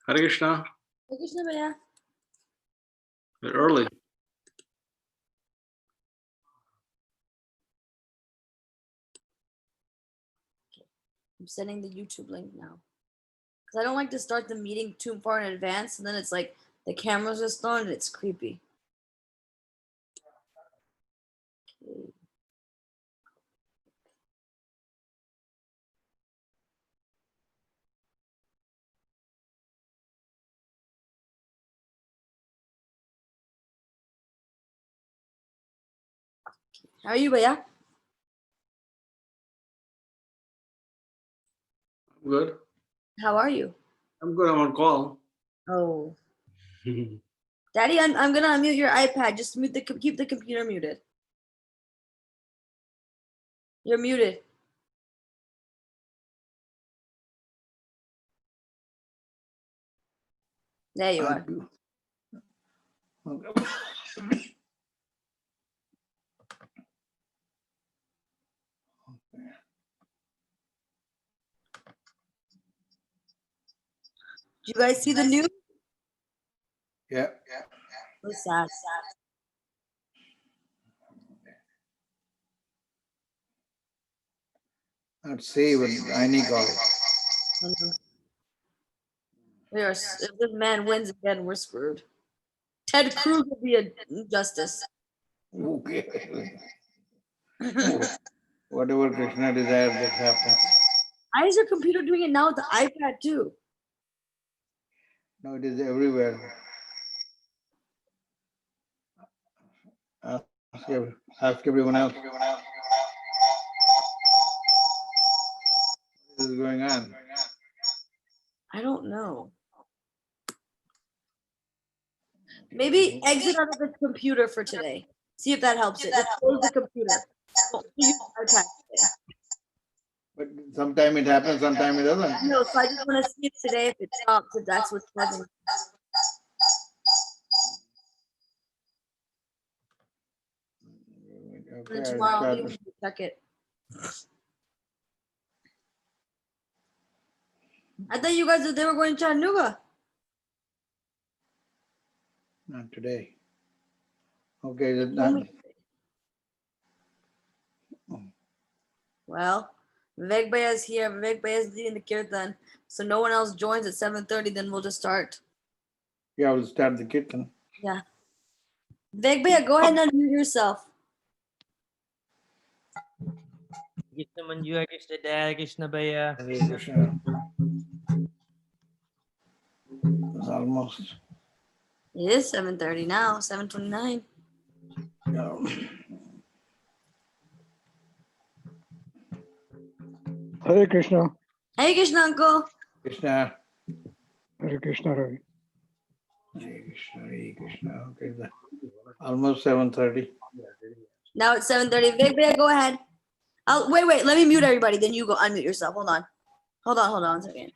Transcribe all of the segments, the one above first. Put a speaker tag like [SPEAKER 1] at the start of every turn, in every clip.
[SPEAKER 1] Hare Krishna.
[SPEAKER 2] Hare Krishna, Bhaiya.
[SPEAKER 1] Bit early.
[SPEAKER 2] I'm sending the YouTube link now. Because I don't like to start the meeting too far in advance, and then it's like the camera's just on and it's creepy. Okay. How are you, Bhaiya?
[SPEAKER 1] I'm good.
[SPEAKER 2] How are you?
[SPEAKER 1] I'm good. I'm on call.
[SPEAKER 2] Oh. Daddy, I'm gonna unmute your iPad. Just keep the computer muted. You're muted. There you are. Did you guys see the news?
[SPEAKER 1] Yeah.
[SPEAKER 2] So sad.
[SPEAKER 1] Let's see what I need go.
[SPEAKER 2] If this man wins again, we're screwed. Ted Cruz will be a justice.
[SPEAKER 1] Okay. Whatever Krishna desires, that happens.
[SPEAKER 2] Why is your computer doing it now with the iPad too?
[SPEAKER 1] No, it is everywhere. Ask everyone else. What is going on?
[SPEAKER 2] I don't know. Maybe exit out of the computer for today. See if that helps it. Just close the computer. Don't use the iPad today.
[SPEAKER 1] But sometimes it happens, sometimes it doesn't.
[SPEAKER 2] No, so I just want to see it today if it stops, if that's what's causing.
[SPEAKER 1] Okay,
[SPEAKER 2] And tomorrow I'll be able to check it. I thought you guys they were going to Chattanooga.
[SPEAKER 1] Not today. Okay, that's not.
[SPEAKER 2] Well, Vivek Bhaiya is here. Vivek Bhaiya is leading the kirtan. So no one else joins at 7:30, then we'll just start.
[SPEAKER 1] Yeah, we'll start the kirtan.
[SPEAKER 2] Yeah. Vivek Bhaiya, go ahead and unmute yourself.
[SPEAKER 3] Krishna Manju, Hare Krishna Dad, Krishna Bhaiya.
[SPEAKER 1] Hare Krishna. It's almost.
[SPEAKER 2] It is 7:30 now, 7:29.
[SPEAKER 1] Yeah.
[SPEAKER 4] Hare Krishna.
[SPEAKER 2] Hey Krishna uncle.
[SPEAKER 1] Krishna.
[SPEAKER 4] Hare Krishna, Ravi.
[SPEAKER 1] Hare Krishna, Hare Krishna. Okay, almost 7:30.
[SPEAKER 2] Now it's 7:30. Vivek Bhaiya, go ahead. Wait, let me mute everybody, then you go unmute yourself. Hold on a second.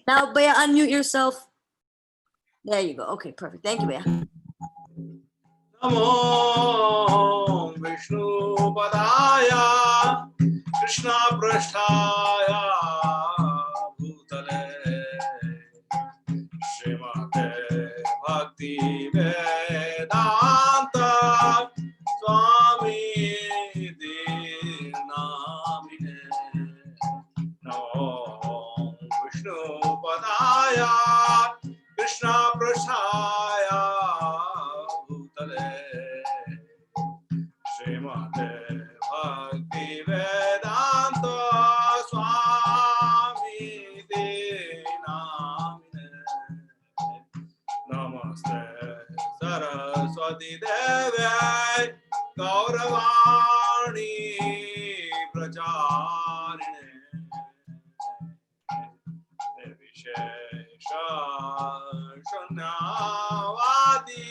[SPEAKER 2] Now Bhaiya, unmute yourself. There you go. Okay, perfect. Thank you, Bhaiya.
[SPEAKER 5] Namo Vishnu Padaya Krishna Prasthaya Bhutale Srimate Bhakti Vedanta Swami Namine Namo Vishnu Padaya Krishna Prasthaya Srimate Bhakti Vedanta Swami Namine Namaste Saraswati Deve Gauravani Pracharine Nirvishesha Shunyavadi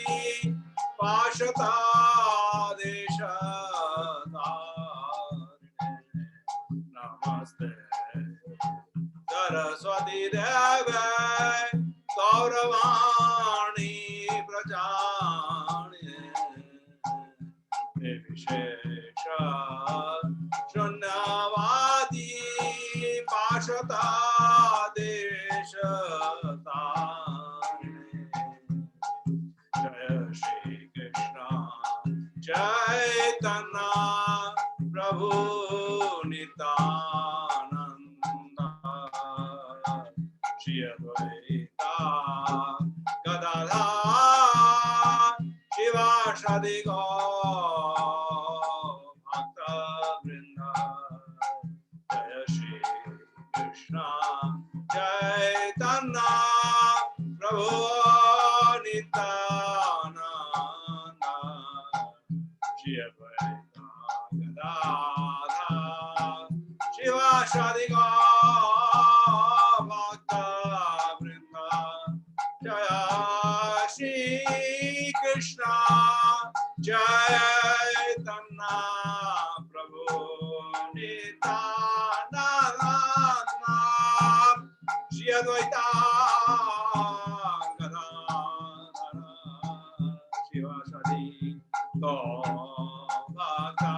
[SPEAKER 5] Pashata Desha Namaste Saraswati Deve Gauravani Prajani Nirvishesha Shunyavadi Pashata Desha Prabhu Nityananda Shri Advaita Gadadha Shivashadi Bhakta Vrinda Jaya Shri Krishna Chaitanya Prabhu Nityananda Shri Advaita Gadadha Shivashadi Bhakta Vrinda Jaya Shri Krishna Chaitanya Prabhu Nityananda Shri Advaita Gadadha Shivashadi Bhakta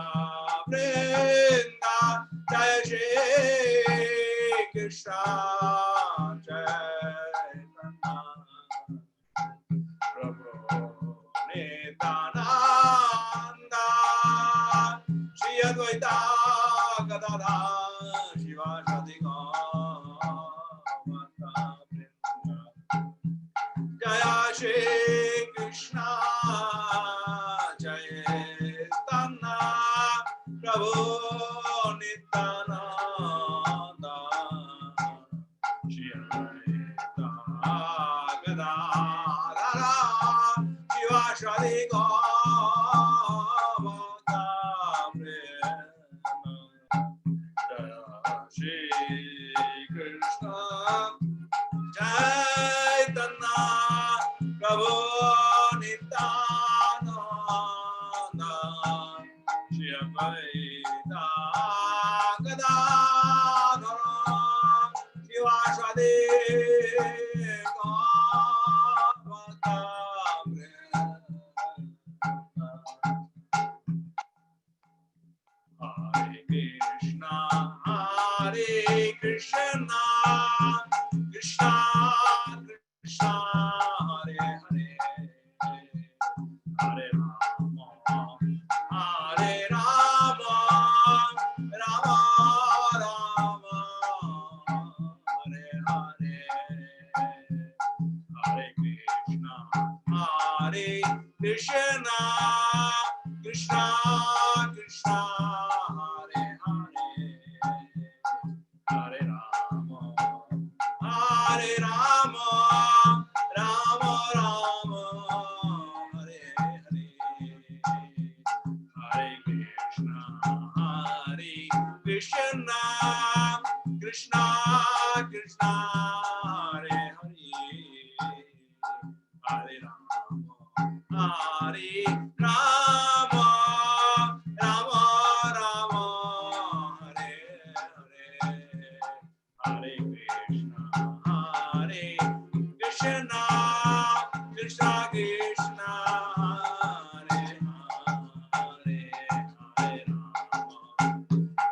[SPEAKER 5] Vrinda Jaya Shri Krishna Chaitanya Prabhu Nityananda Shri Advaita Gadadha Shivashadi Bhakta Vrinda Jaya Shri Krishna Chaitanya Prabhu Nityananda Shri Advaita Gadadha Shivashadi Bhakta Vrinda Jaya Shri Krishna Chaitanya Prabhu Nityananda Shri Advaita Gadadha Shivashadi Bhakta Vrinda Hare Krishna, Krishna Krishna, Hare Hare, Hare Rama, Hare Rama, Rama Rama, Hare Hare, Hare Krishna, Krishna Krishna, Krishna, Hare Hare, Hare Rama, Hare Rama, Rama Rama, Hare Hare, Hare Krishna, Krishna, Krishna Krishna, Hare Hare, Hare Rama, Hare Rama, Rama Rama, Hare Hare, Hare Krishna, Krishna Krishna Krishna, Hare Hare, Hare Rama,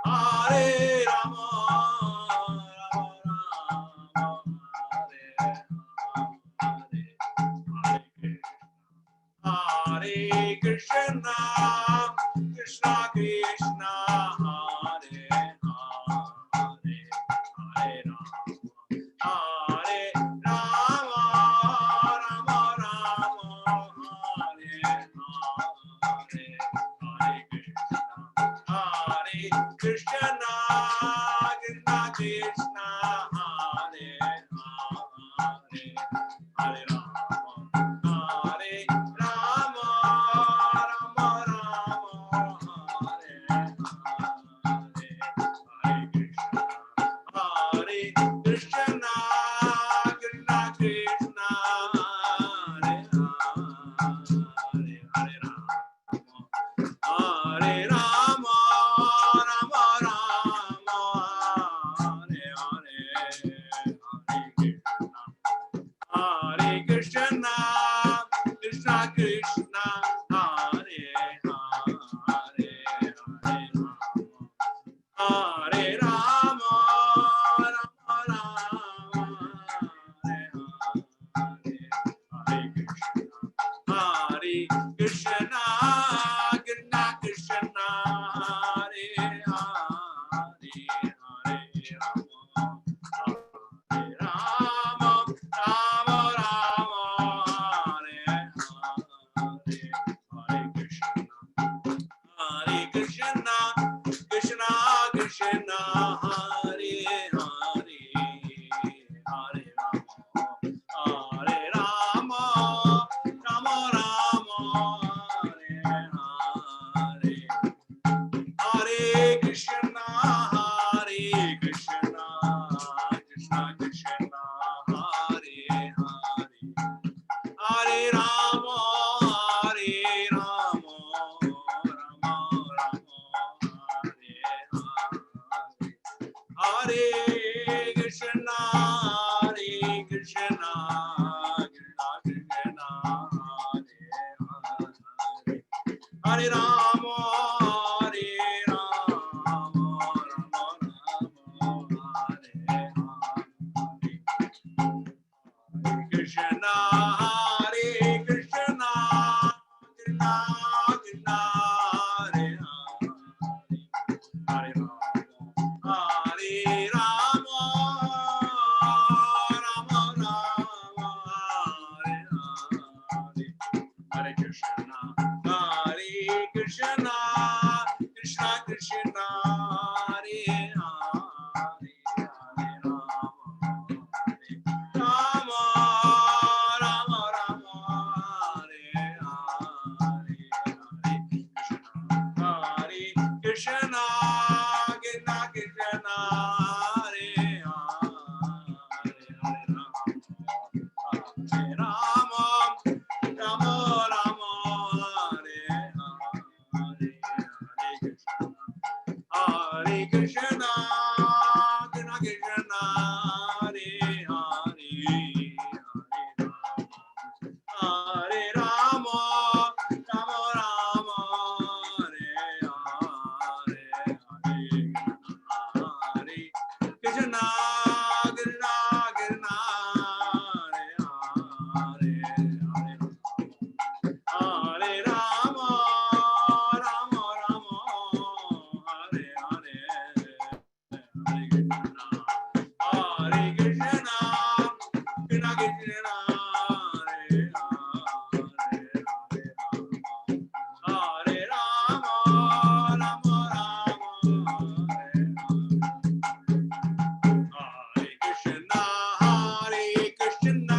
[SPEAKER 5] Hare Rama, Hare Krishna, Krishna Krishna, Hare Hare, Hare Rama, Hare Rama, Rama Rama, Hare Hare, Hare Krishna, Krishna Krishna, Hare Hare, Hare Rama, Hare Rama, Rama Rama, Hare Hare, Hare Krishna, Krishna Krishna, Hare Hare, Hare Rama, Hare Rama, Rama Rama, Hare Hare, Hare Krishna, Krishna Krishna, Hare Hare, Hare Rama, Rama Rama, Hare Hare, Hare Krishna, Krishna Krishna, Hare Krishna, Hare Krishna, Krishna Krishna, Hare Rama, Hare Rama, Rama Rama, Hare Hare. Krishna, Hare Krishna, Krishna Krishna, Hare Hare, Hare Rama, Hare Rama, Rama Rama, Hare Hare. Hare Krishna, Hare Krishna, Krishna Krishna, Hare Hare, Hare Rama, Rama Rama, Hare Hare, Hare Krishna, Krishna Krishna, Hare Hare, Hare Rama, Rama Rama, Hare Hare, Hare Krishna, Krishna Krishna, Hare Hare, Hare Rama, Rama Rama, Hare Hare, Hare Krishna, Krishna Krishna, Hare Hare, Hare Rama, Rama Rama, Hare Hare, Hare Krishna, Hare Krishna, Krishna Krishna, Hare Hare, Hare Rama, Rama Rama, Hare Krishna, Hare Krishna,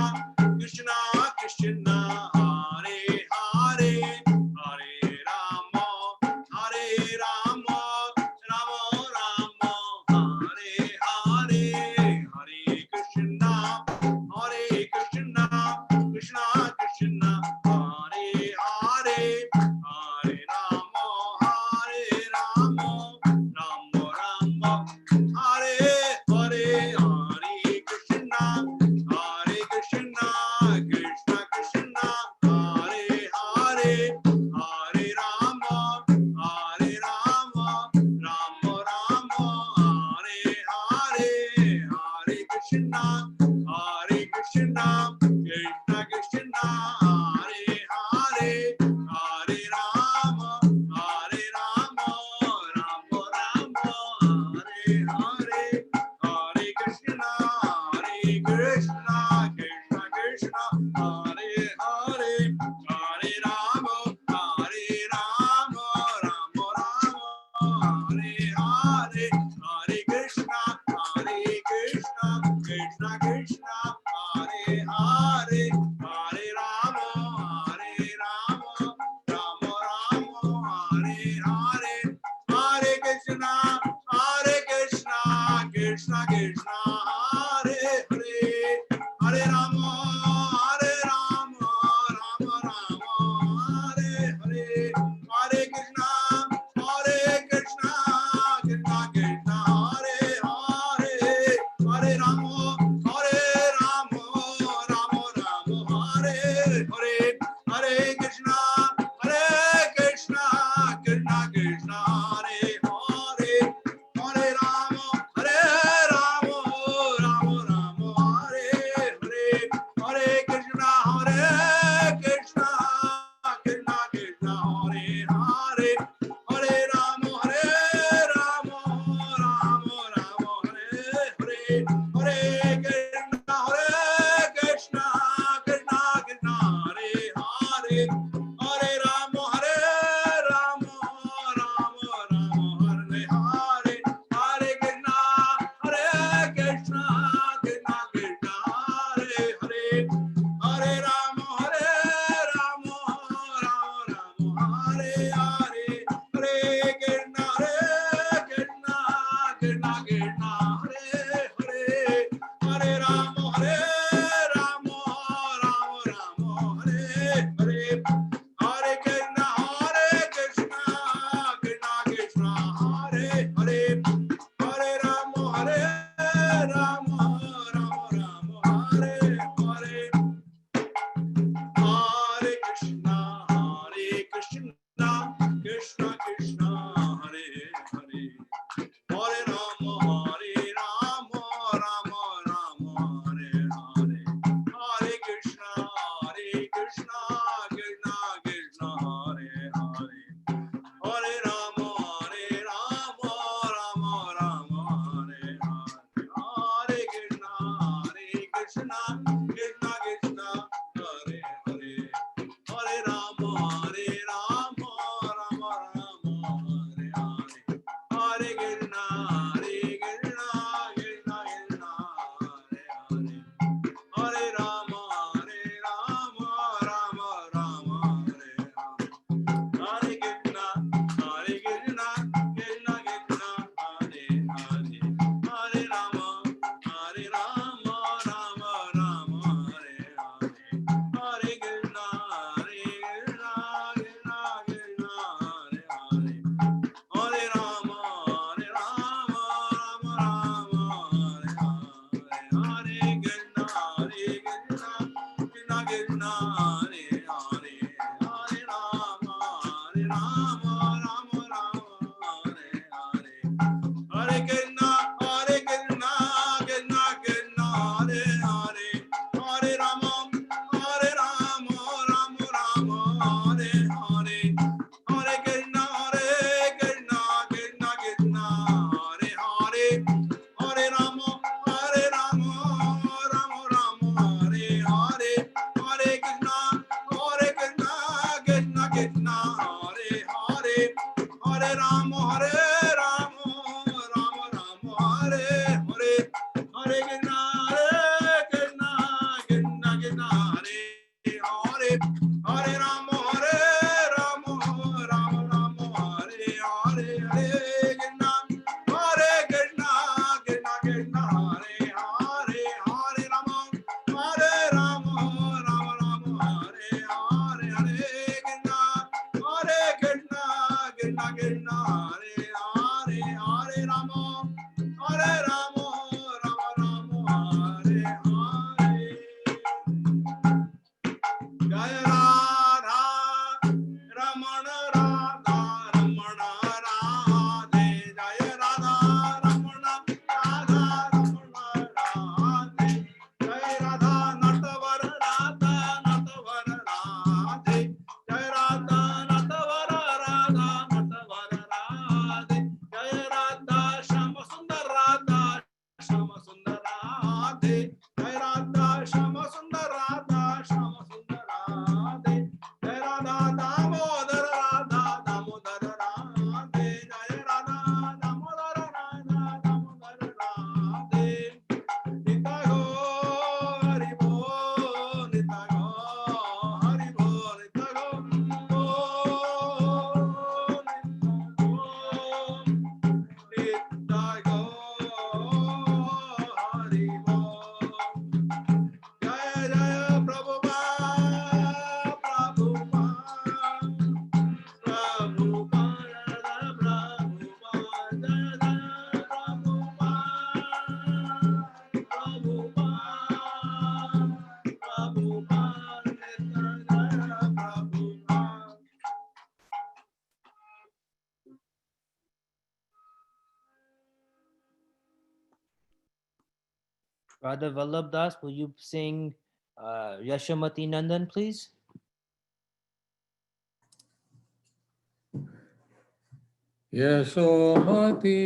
[SPEAKER 5] Krishna Krishna, Hare Hare, Hare Rama, Hare Rama, Rama Rama, Hare Hare, Hare Krishna, Hare Krishna, Krishna Krishna, Hare Hare, Hare Rama, Hare Rama, Rama Rama, Hare Hare, Hare Krishna, Hare Krishna, Krishna Krishna, Hare Hare, Hare Rama, Hare Rama, Rama Rama, Hare Hare, Hare Krishna, Hare Krishna, Krishna Krishna, Hare Hare, Hare Rama, Hare Rama, Rama Rama, Hare Hare, Hare Krishna, Hare Krishna, Krishna Krishna, Hare Hare, Hare Rama, Hare Rama, Rama Rama, Hare Hare, Hare Krishna, Hare Krishna, Krishna Krishna, Hare Hare, Hare Rama, Hare Rama, Rama Rama, Hare Hare, Hare Krishna, Hare Krishna, Krishna Krishna, Hare Hare, Hare Rama, Hare Rama, Rama Rama, Hare Hare, Hare Krishna, Hare Krishna, Krishna Krishna, Hare Hare, Hare Rama, Hare Rama, Rama Rama, Hare Hare, Hare Krishna, Hare Krishna, Krishna Krishna, Hare Hare, Hare Rama, Hare Rama, Rama Rama, Hare Hare, Hare Krishna, Hare Krishna, Krishna Krishna, Hare Hare, Hare Rama, Hare Rama, Rama Rama, Hare Hare, Hare Krishna, Hare Krishna, Krishna Krishna, Hare Hare, Hare Rama, Hare Rama, Rama Rama, Hare Hare, Hare Krishna, Hare Krishna, Krishna Krishna, Hare Hare, Hare Rama, Hare Rama, Rama Rama, Hare Hare, Hare Krishna, Hare Krishna, Krishna Krishna, Hare Hare, Hare Rama, Hare Rama, Rama Rama, Hare Hare, Hare Krishna, Hare Krishna, Krishna Krishna, Hare Hare, Hare Rama, Hare
[SPEAKER 3] Radha Vallabh Das, will you sing Yashamati Nandan, please?
[SPEAKER 6] Yasomati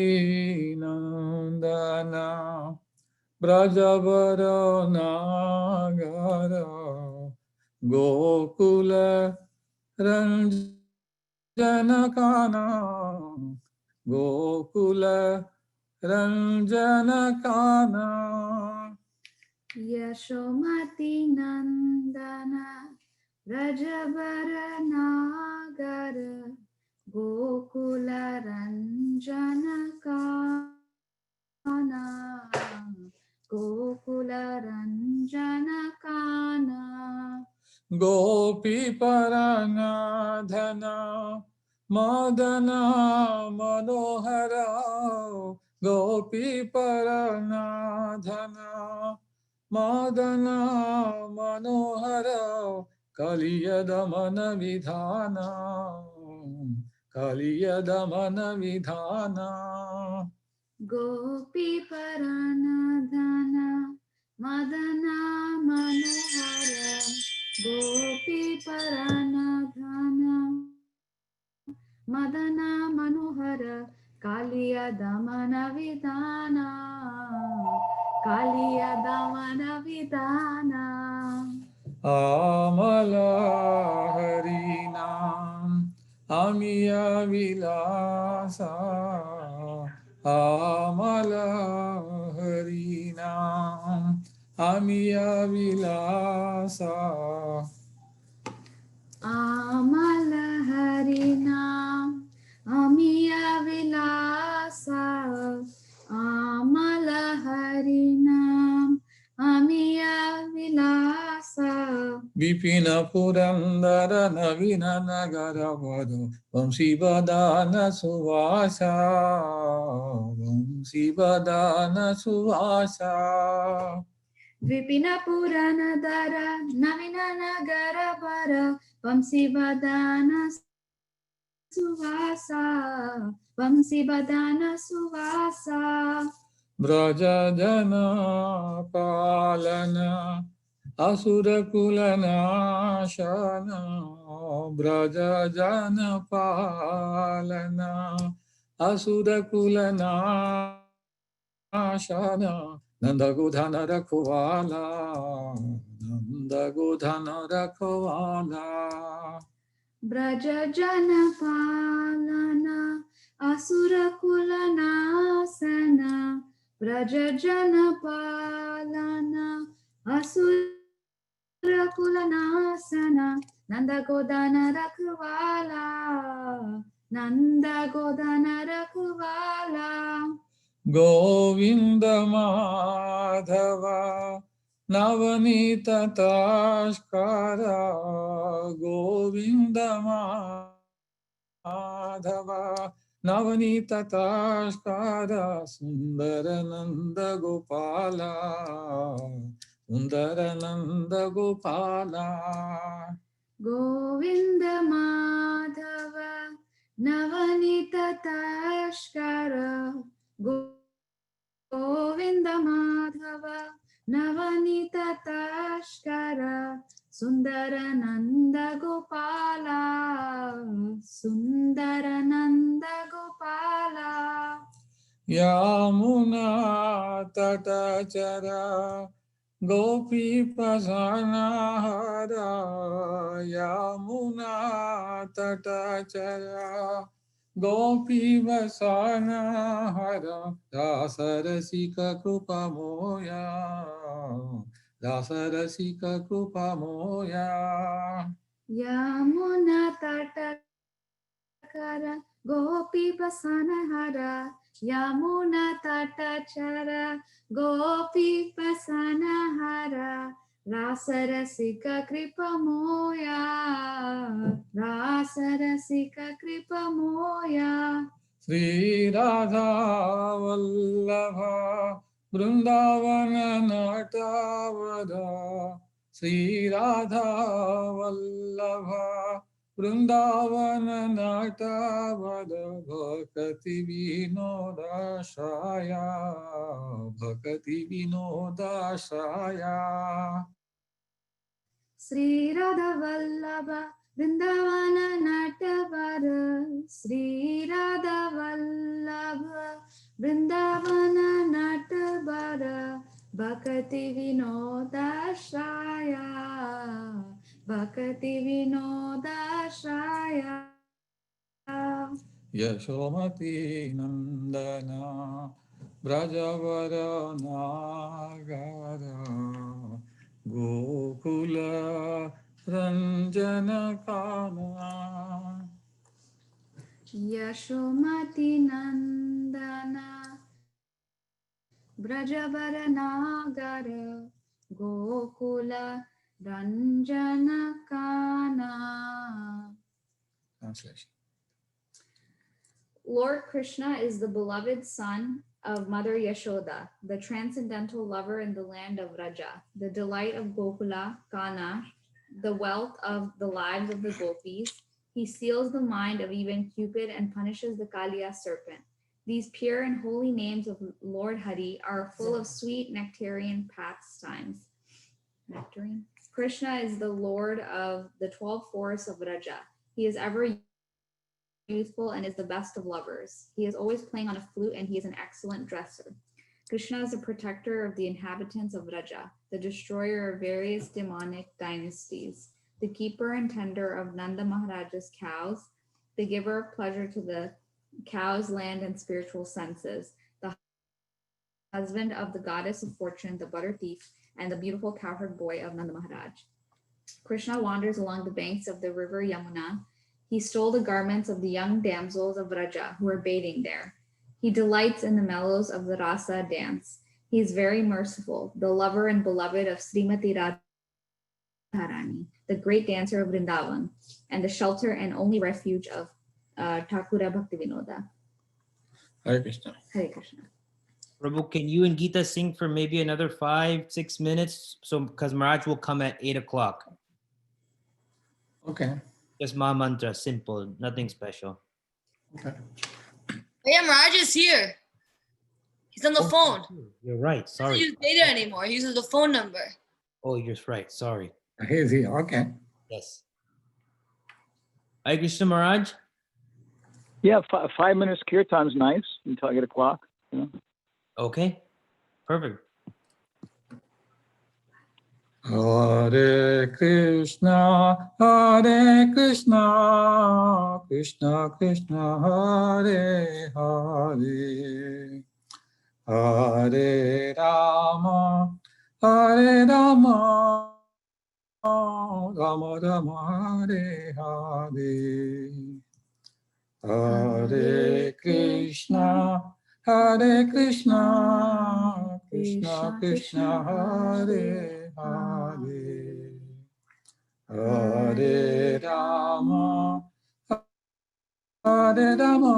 [SPEAKER 6] Nandana Brajavara Nagara Gokula Ranjanakana Gokula Ranjanakana
[SPEAKER 7] Yashomati Nandana Rajabara Nagara Gokula Ranjana Kana Gokula Ranjana Kana
[SPEAKER 6] Gopi Paranadhana Madana Manohara Gopi Paranadhana Madana Manohara Kaliyadamana Vidhana Kaliyadamana Vidhana
[SPEAKER 7] Gopi Paranadhana Madana Manohara Gopi Paranadhana Madana Manohara Kaliya Damana Vidhana Kaliya Damana Vidhana
[SPEAKER 6] Amala Harinam Amiya Vilasa Amiya Vilasa
[SPEAKER 7] Amala Harinam Amiya Vilasa Amala Harinam Amiya Vilasa
[SPEAKER 6] Vipina Purandara Navina Nagara Vado Vamsivadana Suvasa Vamsivadana Suvasa
[SPEAKER 7] Vipina Purana Dara Navina Nagara Bara Vamsivadana Suvasa Vamsivadana Suvasa
[SPEAKER 6] Braja Jana Palana Asura Kulana Shana Braja Jana Palana Asura Kulana Shana Nanda Godhana Rakhovala Nanda Godhana Rakhovala
[SPEAKER 7] Braja Jana Palana Asura Kulanasana Braja Jana Palana Asura Kulanasana Nanda Godana Rakhuvala Nanda Godana Rakhuvala
[SPEAKER 6] Govinda Madhava Navanita Tashkara Govinda Madhava Navanita Tashkara Sundarananda Gopala Sundarananda Gopala
[SPEAKER 7] Govinda Madhava Navanita Tashkara Govinda Madhava Navanita Tashkara Sundarananda Gopala Sundarananda Gopala
[SPEAKER 6] Yamuna Tatachara Gopi Prasanahara Yamuna Tatachara Gopi Vasanahara Dasarasika Krupa Moya Dasarasika Krupa Moya
[SPEAKER 7] Yamuna Tatakara Gopi Pasanahara Yamuna Tatachara Gopi Pasanahara Rasarasika Kripa Moya Rasarasika Kripa Moya
[SPEAKER 6] Sri Radha Vallabha Vrindavana Natavada Sri Radha Vallabha Vrindavana Natavada Bhakati Vinodashaya Bhakati Vinodashaya
[SPEAKER 7] Sri Radha Vallabha Vrindavana Natavara Sri Radha Vallabha Vrindavana Natavara Bhakati Vinodashaya Bhakati Vinodashaya
[SPEAKER 6] Yashomati Nandana Brajavara Nagara Gokula Ranjana Kana
[SPEAKER 7] Yashomati Nandana Brajavaranagara Gokula Ranjana Kana.
[SPEAKER 6] Translation.
[SPEAKER 7] Lord Krishna is the beloved son of Mother Yashoda, the transcendental lover in the land of Raja, the delight of Gokula, Kana, the wealth of the lives of the gopis. He steals the mind of even Cupid and punishes the Kaliya serpent. These pure and holy names of Lord Hari are full of sweet nectarian pastimes. Nectarine. Krishna is the Lord of the 12 forests of Raja. He is ever youthful and is the best of lovers. He is always playing on a flute and he is an excellent dresser. Krishna is the protector of the inhabitants of Raja, the destroyer of various demonic dynasties, the keeper and tender of Nanda Maharaja's cows, the giver of pleasure to the cows, land, and spiritual senses, the husband of the goddess of fortune, the butter thief, and the beautiful cowherd boy of Nanda Maharaj. Krishna wanders along the banks of the river Yamuna. He stole the garments of the young damsels of Raja who are bathing there. He delights in the mellows of the rasa dance. He is very merciful, the lover and beloved of Srimati Radharani, the great dancer of Vrindavan, and the shelter and only refuge of Thakura Bhaktivinoda.
[SPEAKER 6] Hare Krishna.
[SPEAKER 7] Hare Krishna.
[SPEAKER 3] Prabhu, can you and Geeta sing for maybe another 5-6 minutes? So, because Maharaj will come at 8 o'clock.
[SPEAKER 6] Okay.
[SPEAKER 3] Just Ma Mantra, simple, nothing special.
[SPEAKER 6] Okay.
[SPEAKER 2] Yeah, Mirage is here. He's on the phone.
[SPEAKER 3] You're right.
[SPEAKER 2] He
[SPEAKER 3] Sorry.
[SPEAKER 2] doesn't use data anymore. He uses the phone number.
[SPEAKER 3] Oh, you're right. Sorry.
[SPEAKER 6] Here's he. Okay.
[SPEAKER 3] Yes. Hare Krishna Maharaj.
[SPEAKER 4] Yeah, 5 minutes kirtan's nice until 8 o'clock. You know?
[SPEAKER 3] Okay. Perfect.
[SPEAKER 6] Hare Krishna, Krishna Krishna, Hare Hare, Hare Rama, Rama Rama, Hare Hare, Hare Krishna, Krishna Krishna, Hare Hare, Hare Rama, Rama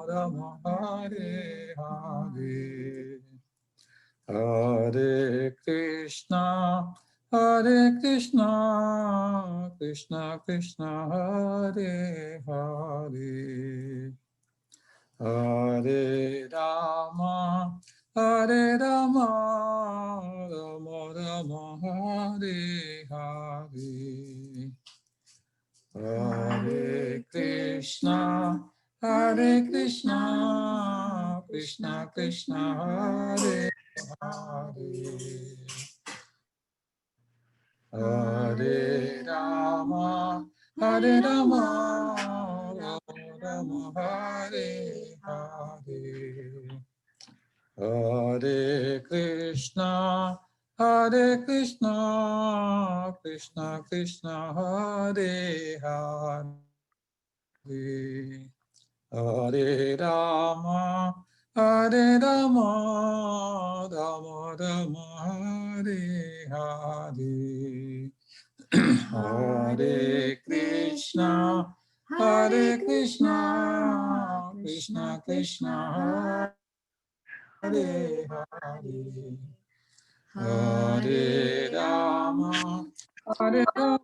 [SPEAKER 6] Rama, Hare Hare, Hare Krishna, Krishna Krishna, Hare Hare, Hare Rama, Rama Rama, Hare Hare, Hare Krishna, Krishna Krishna, Hare Hare, Hare Rama, Rama Rama, Hare Hare, Hare Krishna, Krishna Krishna, Hare Hare, Hare Rama, Rama Rama, Hare Hare, Hare Krishna, Krishna Krishna, Hare Hare, Hare Rama, Rama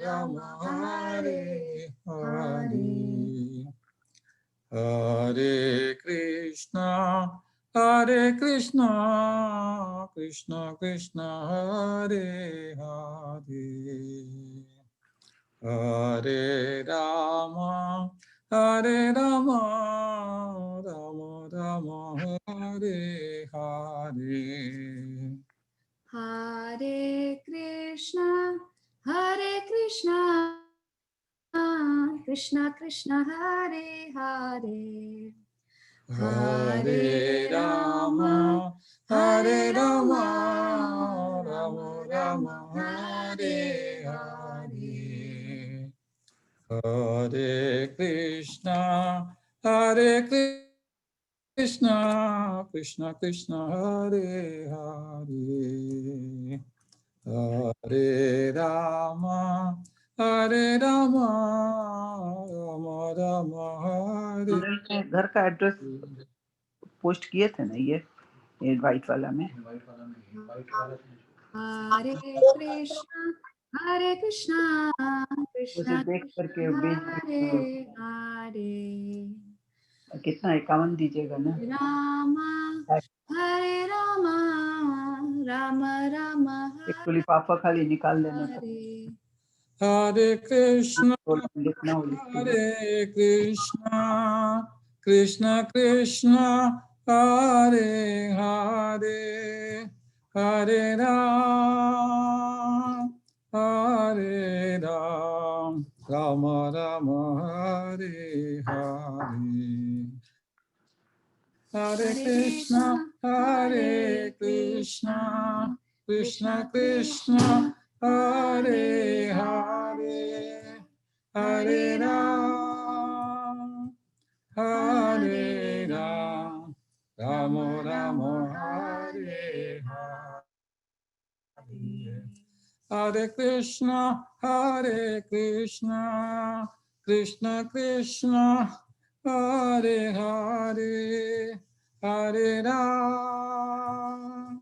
[SPEAKER 6] Rama, Hare Hare, Hare Krishna, Krishna Krishna, Hare Hare, Hare Rama, Rama Rama, Hare Hare,
[SPEAKER 7] Hare Krishna, Krishna Krishna, Hare Hare,
[SPEAKER 6] Hare Rama, Rama Rama, Hare Hare, Hare Krishna, Krishna Krishna, Hare Hare, Hare Rama, Rama Rama, Hare
[SPEAKER 8] घर का address post किए थे ना ये white वाला में
[SPEAKER 7] Hare Krishna, Krishna
[SPEAKER 8] उसे देख करके
[SPEAKER 7] Krishna,
[SPEAKER 8] भेज
[SPEAKER 7] Hare Hare,
[SPEAKER 8] कितना 51 दीजिएगा ना
[SPEAKER 7] Rama, Hare Rama, Rama Rama,
[SPEAKER 8] एक तो लिफाफा खाली निकाल देना था
[SPEAKER 7] Hare.
[SPEAKER 6] Hare Krishna,
[SPEAKER 8] लिखना हो लिख के
[SPEAKER 6] Hare Krishna, Krishna Krishna, Hare Hare, Hare Ram, Hare Ram, Rama Rama, Hare Hare, Hare Krishna, Hare Krishna, Krishna Krishna, Hare Hare, Hare Ram, Hare Ram, Rama Rama, Hare Hare. Hare Krishna, Hare Krishna, Krishna Krishna, Hare Hare, Hare Ram,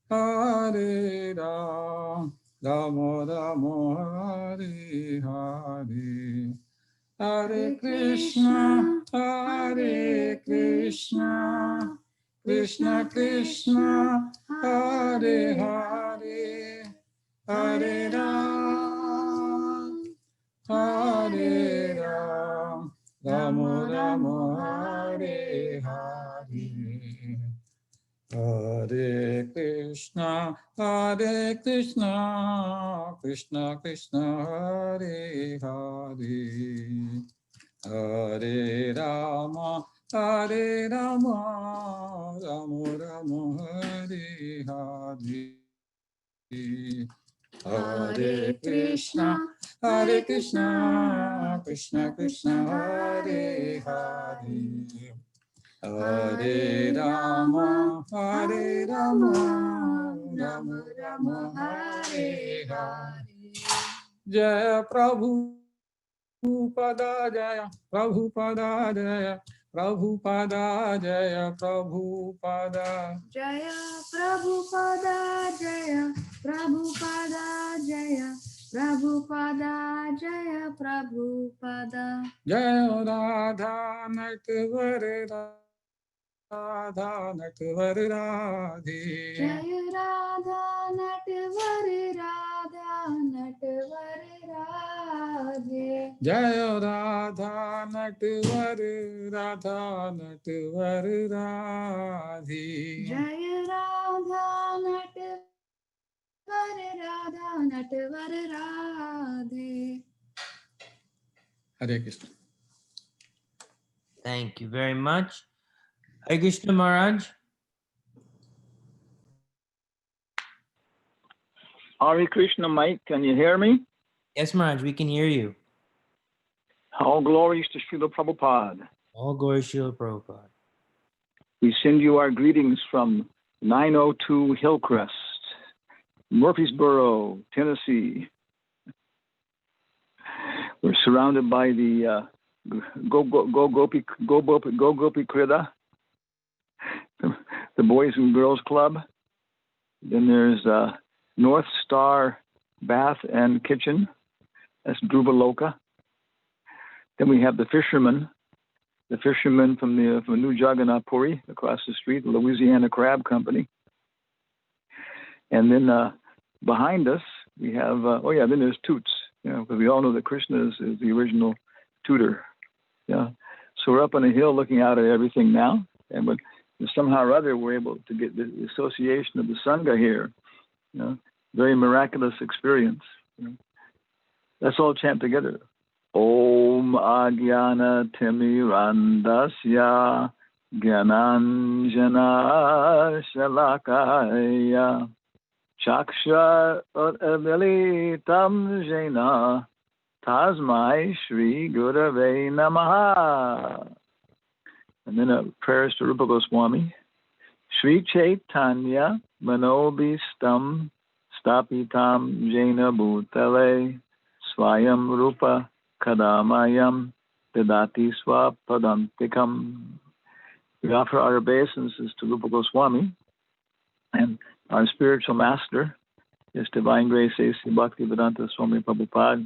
[SPEAKER 6] Hare Ram, Rama Rama, Hare Hare. Hare Krishna, Hare Krishna, Krishna Krishna, Hare Hare, Hare Ram, Hare Ram, Rama Rama, Hare Hare. Hare Krishna, Hare Krishna, Krishna Krishna, Hare Hare. Hare Rama, Hare Rama, Rama Rama, Hare Hare. Hare Krishna, Hare Krishna, Krishna Krishna, Hare Hare. Hare Rama, Hare Rama, Rama Rama, Hare Hare. Jaya Prabhupada, Jaya Prabhupada, Jaya Prabhupada, Jaya Prabhupada.
[SPEAKER 7] Jaya Prabhupada, Jaya Prabhupada, Jaya Prabhupada, Jaya Prabhupada.
[SPEAKER 6] Jaya Radha Natavara, Radha Natavara Radhe.
[SPEAKER 7] Jaya Radha Natvari Radha Natvari Radhe.
[SPEAKER 6] Jaya Radha Natavara, Radha Natavara Radhe.
[SPEAKER 7] Jaya Radha Natvari Radha Natvari Radhe.
[SPEAKER 6] Hare Krishna.
[SPEAKER 3] Thank you very much. Hare Krishna Maharaj.
[SPEAKER 4] Hare Krishna, Mike. Can you hear me?
[SPEAKER 3] Yes, Maharaj, we can hear you.
[SPEAKER 4] All glories to Srila Prabhupada.
[SPEAKER 3] All glory Srila Prabhupada.
[SPEAKER 4] We send you our greetings from 902 Hillcrest, Murfreesboro, Tennessee. We're surrounded by the Gopi Krida, the Boys and Girls Club. Then there's North Star Bath and Kitchen. That's Dhruva Loka. Then we have the fishermen from New Jagannath Puri across the street, the Louisiana Crab Company. And then behind us we have then there's Toots, because we all know that Krishna is the original tutor. Yeah. So we're up on a hill looking out at everything now, and but somehow or other we're able to get the association of the Sangha here. Very miraculous experience. Let's all chant together. Om Agyana Timirandasya Gyananjana Shalakaya Chaksha Adalitam Jena Tasmai Shri Gurave Namaha. And then prayers to Rupa Goswami. Shri Chaitanya Manobistam Stapitam Jena Bhutale Swayam Rupa Kadamayam Dadati Swapadantikam. We offer our obeisances to Rupa Goswami, and our spiritual master, His Divine Grace A.C. Bhaktivedanta Swami Prabhupada,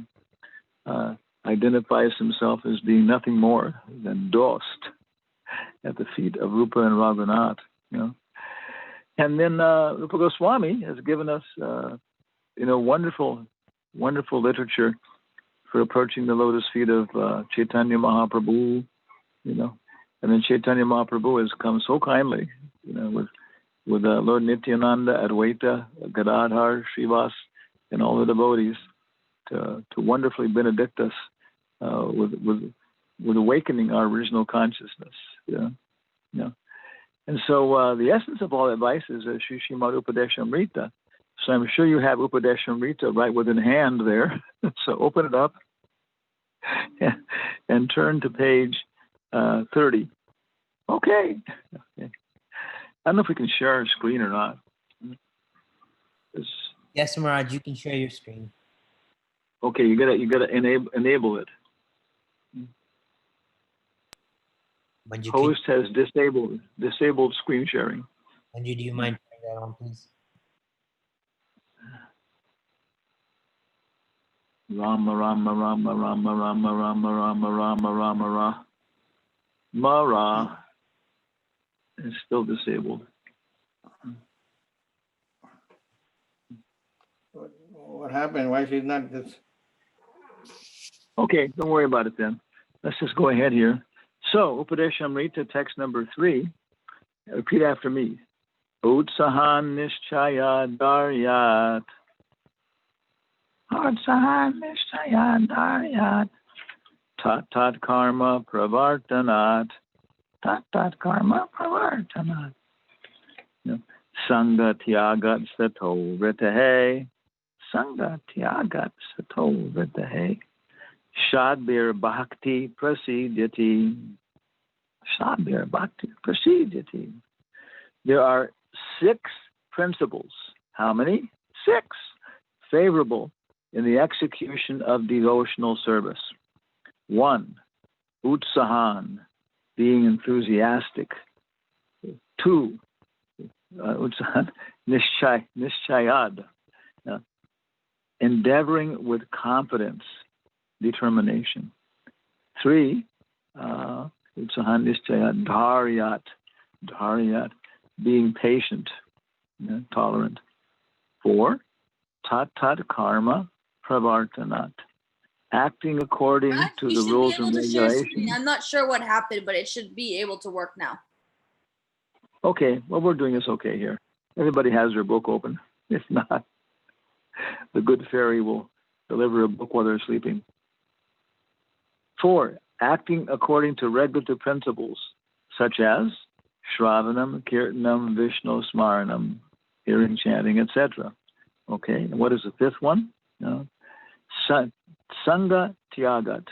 [SPEAKER 4] identifies himself as being nothing more than dust at the feet of Rupa and Raghunath. And then Rupa Goswami has given us, wonderful literature for approaching the lotus feet of Chaitanya Mahaprabhu. And then Chaitanya Mahaprabhu has come so kindly, with Lord Nityananda, Advaita, Gadadhar, Srivas, and all the devotees to wonderfully benedict us with awakening our original consciousness. And so the essence of all advice is Shishimad Upadeshamrita. So I'm sure you have Upadeshamrita right within hand there. So open it up and turn to page 30. Okay. I don't know if we can share our screen or not.
[SPEAKER 3] Yes, Maharaj, you can share your screen.
[SPEAKER 4] Okay, you gotta enable it.
[SPEAKER 3] Manju,
[SPEAKER 4] Host has disabled screen sharing.
[SPEAKER 3] Manju, do you mind turning that on, please?
[SPEAKER 4] Rama Rama Rama Rama Rama Rama Rama Rama Rama Ra. Mara is still disabled.
[SPEAKER 1] What happened? Why she's not this?
[SPEAKER 4] Okay, don't worry about it then. Let's just go ahead here. So, Upadeshamrita, text number 3. Repeat after me. Utsahan Nishchaya Daryat. Utsahan Nishchaya Daryat. Tat Tat Karma Pravartanat. Tat Tat Karma Pravartanat. Sangha Tyagat Sato Vritahe. Sangha Tyagat Sato Vritahe. Shadbir Bhakti Prasidyati. Shadbir Bhakti Prasidyati. There are 6 principles. How many? 6. Favorable in the execution of devotional service. 1. Utsahan, being enthusiastic. 2. Utsahan, Nishchayad, endeavoring with confidence, determination. 3. Utsahan Nishchayad, Dharyat, being patient, tolerant. 4. Tat Karma Pravartanat, acting according to the rules and regulations.
[SPEAKER 2] I'm not sure what happened, but it should be able to work now.
[SPEAKER 4] Okay, what we're doing is okay here. Everybody has their book open. If not, the good fairy will deliver a book while they're sleeping. 4. Acting according to regulative principles, such as Shravanam, Kirtanam, Vishnu Smaranam, hearing, chanting, etc. Okay, and what is the 5th one? Sangha Tyagat,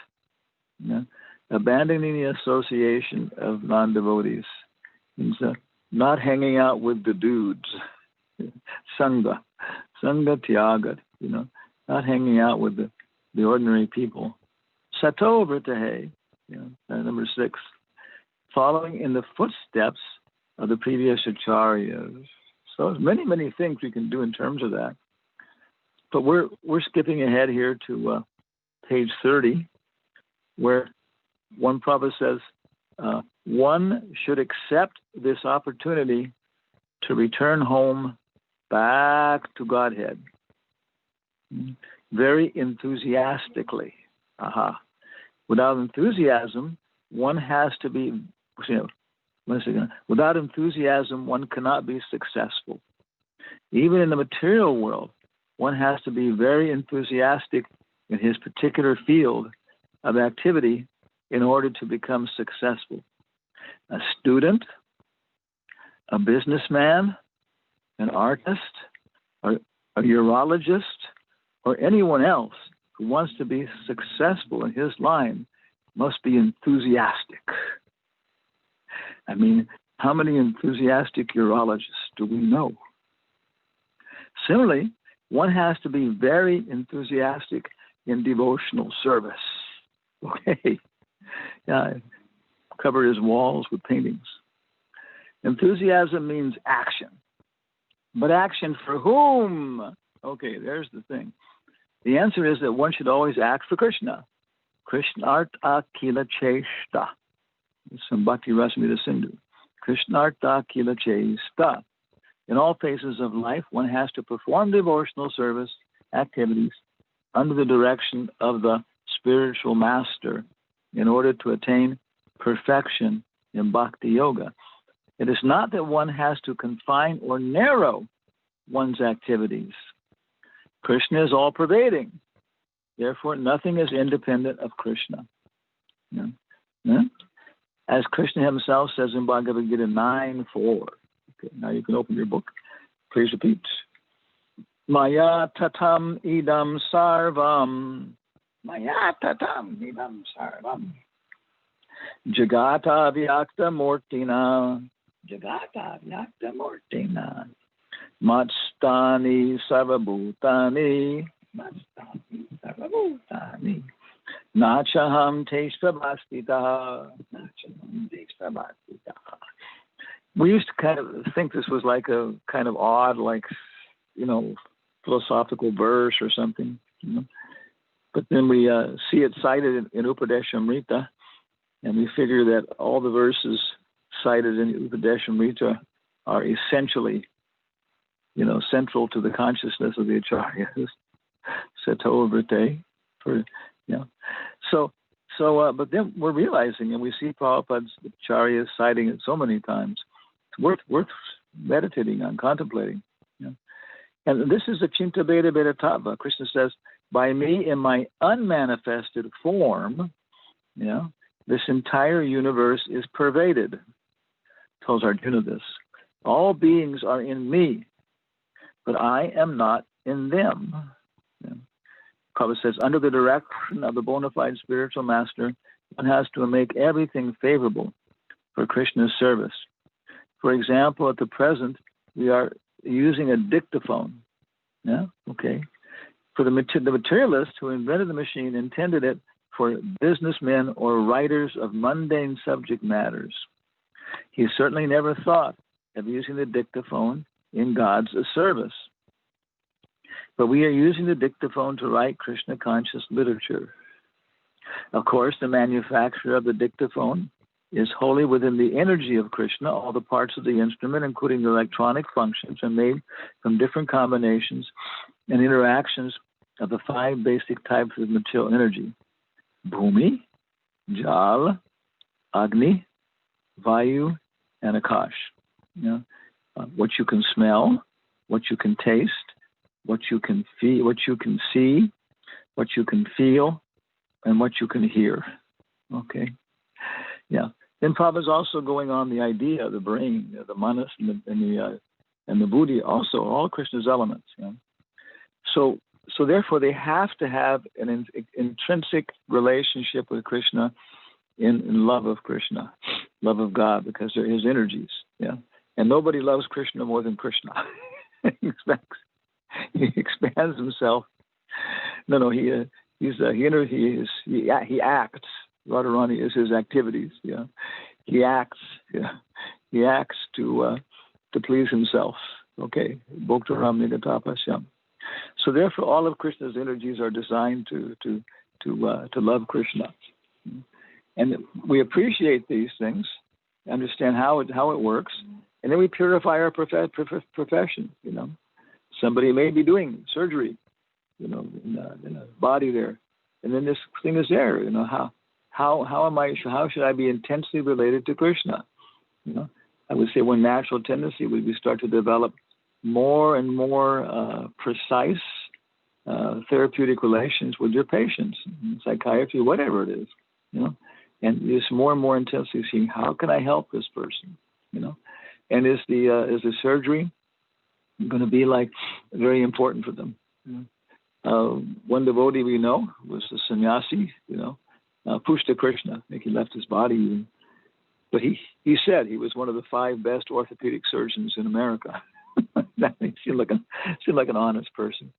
[SPEAKER 4] abandoning the association of non-devotees. Means not hanging out with the dudes. Sangha Tyagat, not hanging out with the ordinary people. Sato Vritahe, number 6, following in the footsteps of the previous acharyas. So there's many, many things we can do in terms of that. But we're skipping ahead here to page 30, where one prophet says, one should accept this opportunity to return home back to Godhead very enthusiastically. Without enthusiasm, one has to be, without enthusiasm, one cannot be successful. Even in the material world, one has to be very enthusiastic in his particular field of activity in order to become successful. A student, a businessman, an artist, or a urologist, or anyone else who wants to be successful in his line must be enthusiastic. I mean, how many enthusiastic urologists do we know? Similarly, one has to be very enthusiastic in devotional service. Okay. Cover his walls with paintings. Enthusiasm means action. But action for whom? Okay, there's the thing. The answer is that one should always act for Krishna. Krishnarta kila cheshta. It's from Bhakti Rasamrita Sindhu. Krishnarta kila cheshta. In all phases of life, one has to perform devotional service activities under the direction of the spiritual master in order to attain perfection in bhakti yoga. It is not that one has to confine or narrow one's activities. Krishna is all-pervading. Therefore, nothing is independent of Krishna. As Krishna himself says in Bhagavad Gita 9:4. Okay, now you can open your book. Please repeat. Maya tatam idam sarvam. Maya tatam idam sarvam. Jagata vyakta murtina. Jagata vyakta murtina. Matstani sarvabhutani. Matstani sarvabhutani. Nachaham teshvabhastita. Nachaham teshvabhastita. We used to kind of think this was like a kind of odd, like, philosophical verse or something, But then we see it cited in Upadeshamrita, and we figure that all the verses cited in Upadeshamrita are essentially, central to the consciousness of the acharyas. Sato Vrite, but then we're realizing, and we see Prabhupada's acharyas citing it so many times. It's worth meditating on, contemplating. And this is a Chinta Bheda Bheda Tattva. Krishna says, by me in my unmanifested form, this entire universe is pervaded. Tells Arjuna this. All beings are in me, but I am not in them. Prabhupada says, under the direction of the bona fide spiritual master, one has to make everything favorable for Krishna's service. For example, at the present, we are using a dictaphone. For the materialist who invented the machine intended it for businessmen or writers of mundane subject matters. He certainly never thought of using the dictaphone in God's service. But we are using the dictaphone to write Krishna conscious literature. Of course, the manufacturer of the dictaphone is wholly within the energy of Krishna. All the parts of the instrument, including the electronic functions, are made from different combinations and interactions of the 5 basic types of material energy: Bhumi, Jal, Agni, Vayu, and Akash. What you can smell, what you can taste, what you can feel, what you can see, what you can feel, and what you can hear. Okay? Yeah. Then Prabhupada is also going on the idea of the brain, the manas, and the buddhi, also all Krishna's elements. So therefore, they have to have an intrinsic relationship with Krishna, in love of Krishna, love of God, because they're his energies. And nobody loves Krishna more than Krishna. He expands himself. He acts. Radharani is his activities. He acts. He acts to please himself. Okay, Bhoktaram Nigatapashyam. So therefore, all of Krishna's energies are designed to love Krishna, and we appreciate these things, understand how it works, and then we purify our profession. Somebody may be doing surgery, in a body there, and then this thing is there. How should I be intensely related to Krishna? I would say one natural tendency would be start to develop more and more precise therapeutic relations with your patients, psychiatry, whatever it is, and just more and more intensely seeing how can I help this person, and is the surgery going to be like very important for them? One devotee we know was a sannyasi, Pushta Krishna. I think he left his body even. But he said he was one of the 5 best orthopedic surgeons in America. That makes you seem like an honest person.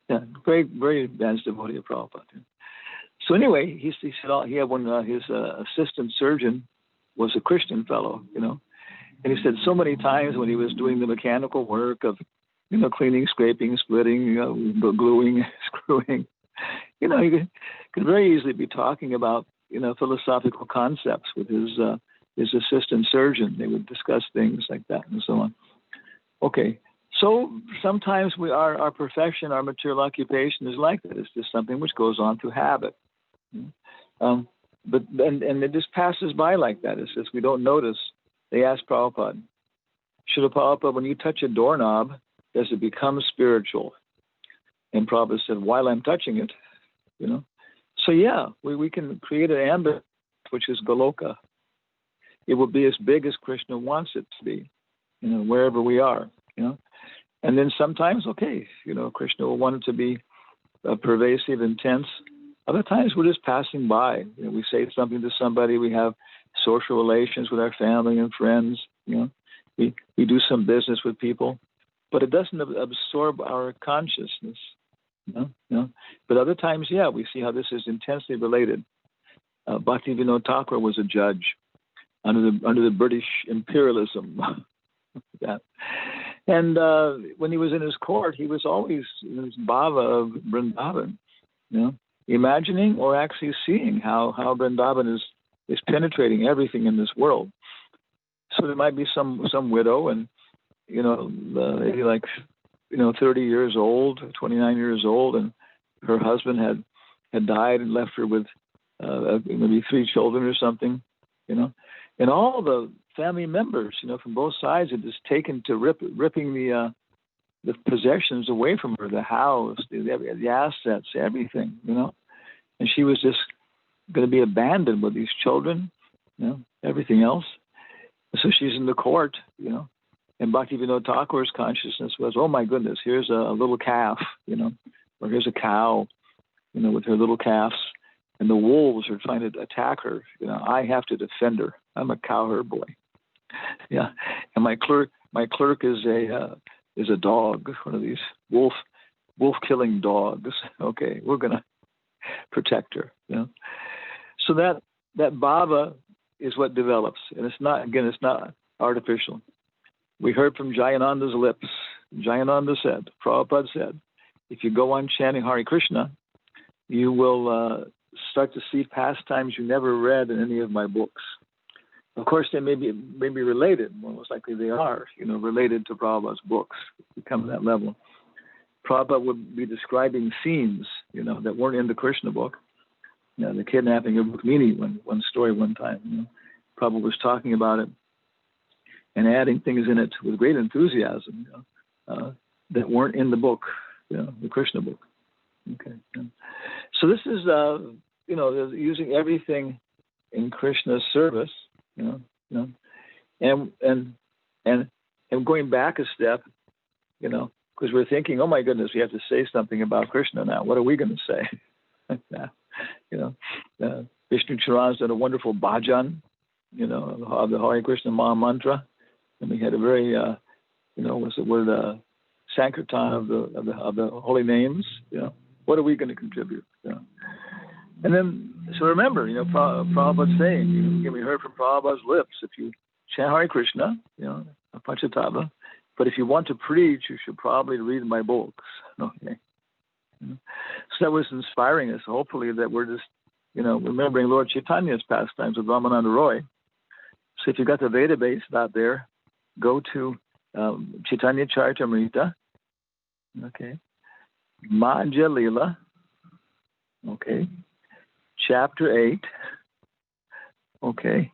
[SPEAKER 4] Yeah, very, very advanced devotee of Prabhupada. So anyway, he said he had one, his assistant surgeon was a Christian fellow, and he said so many times when he was doing the mechanical work of, cleaning, scraping, splitting, gluing, screwing, he could very easily be talking about, philosophical concepts with his assistant surgeon. They would discuss things like that and so on. Okay, so sometimes our profession, our material occupation is like that. It's just something which goes on through habit. But it just passes by like that. It's just we don't notice. They asked Prabhupada, Srila Prabhupada, when you touch a doorknob, does it become spiritual? And Prabhupada said, while I'm touching it, So yeah, we can create an ambit which is Goloka, it will be as big as Krishna wants it to be, wherever we are, And then sometimes, okay, Krishna will want it to be pervasive, intense. Other times we're just passing by. We say something to somebody. We have social relations with our family and friends. We do some business with people, but it doesn't absorb our consciousness. But other times, yeah, we see how this is intensely related. Bhaktivinoda Thakur was a judge under the British imperialism. Yeah. And when he was in his court, he was always in his bhava of Vrindavan, imagining or actually seeing how Vrindavan is penetrating everything in this world. So there might be some widow, and maybe like 30 years old, 29 years old, and her husband had died and left her with maybe 3 children or something, and all the family members, from both sides had just taken to ripping the possessions away from her, the house, the assets, everything, and she was just going to be abandoned with these children, everything else. So she's in the court, and Bhaktivinoda Thakur's consciousness was, oh my goodness, here's a little calf, or here's a cow, with her little calves, and the wolves are trying to attack her. I have to defend her. I'm a cowherd boy. Yeah, and my clerk is a dog, one of these wolf killing dogs. Okay, we're gonna protect her. So that bhava is what develops, and it's not artificial. We heard from Jayananda's lips. Jayananda said, Prabhupada said, if you go on chanting Hare Krishna, you will start to see pastimes you never read in any of my books. Of course, they may be related. Most likely they are, related to Prabhupada's books. Become to that level. Prabhupada would be describing scenes, that weren't in the Krishna book. The kidnapping of Rukmini, one story one time. Prabhupada was talking about it and adding things in it with great enthusiasm, that weren't in the book, the Krishna book. Okay. So this is, using everything in Krishna's service, and going back a step, because we're thinking, oh my goodness, we have to say something about Krishna now. What are we going to say? Vishnu Charan's done a wonderful bhajan, of the Hare Krishna Maha Mantra, and we had a very, what's the word, sankirtan of the holy names. What are we going to contribute? And then, so remember, Prabhupada's saying, we heard from Prabhupada's lips, if you chant Hare Krishna, a Panchatava, but if you want to preach, you should probably read my books. Okay. So that was inspiring us, hopefully, that we're just, remembering Lord Chaitanya's pastimes with Ramananda Roy. So if you've got the database out there, go to Chaitanya Charitamrita, okay, Madhya Lila, okay, Chapter 8, okay,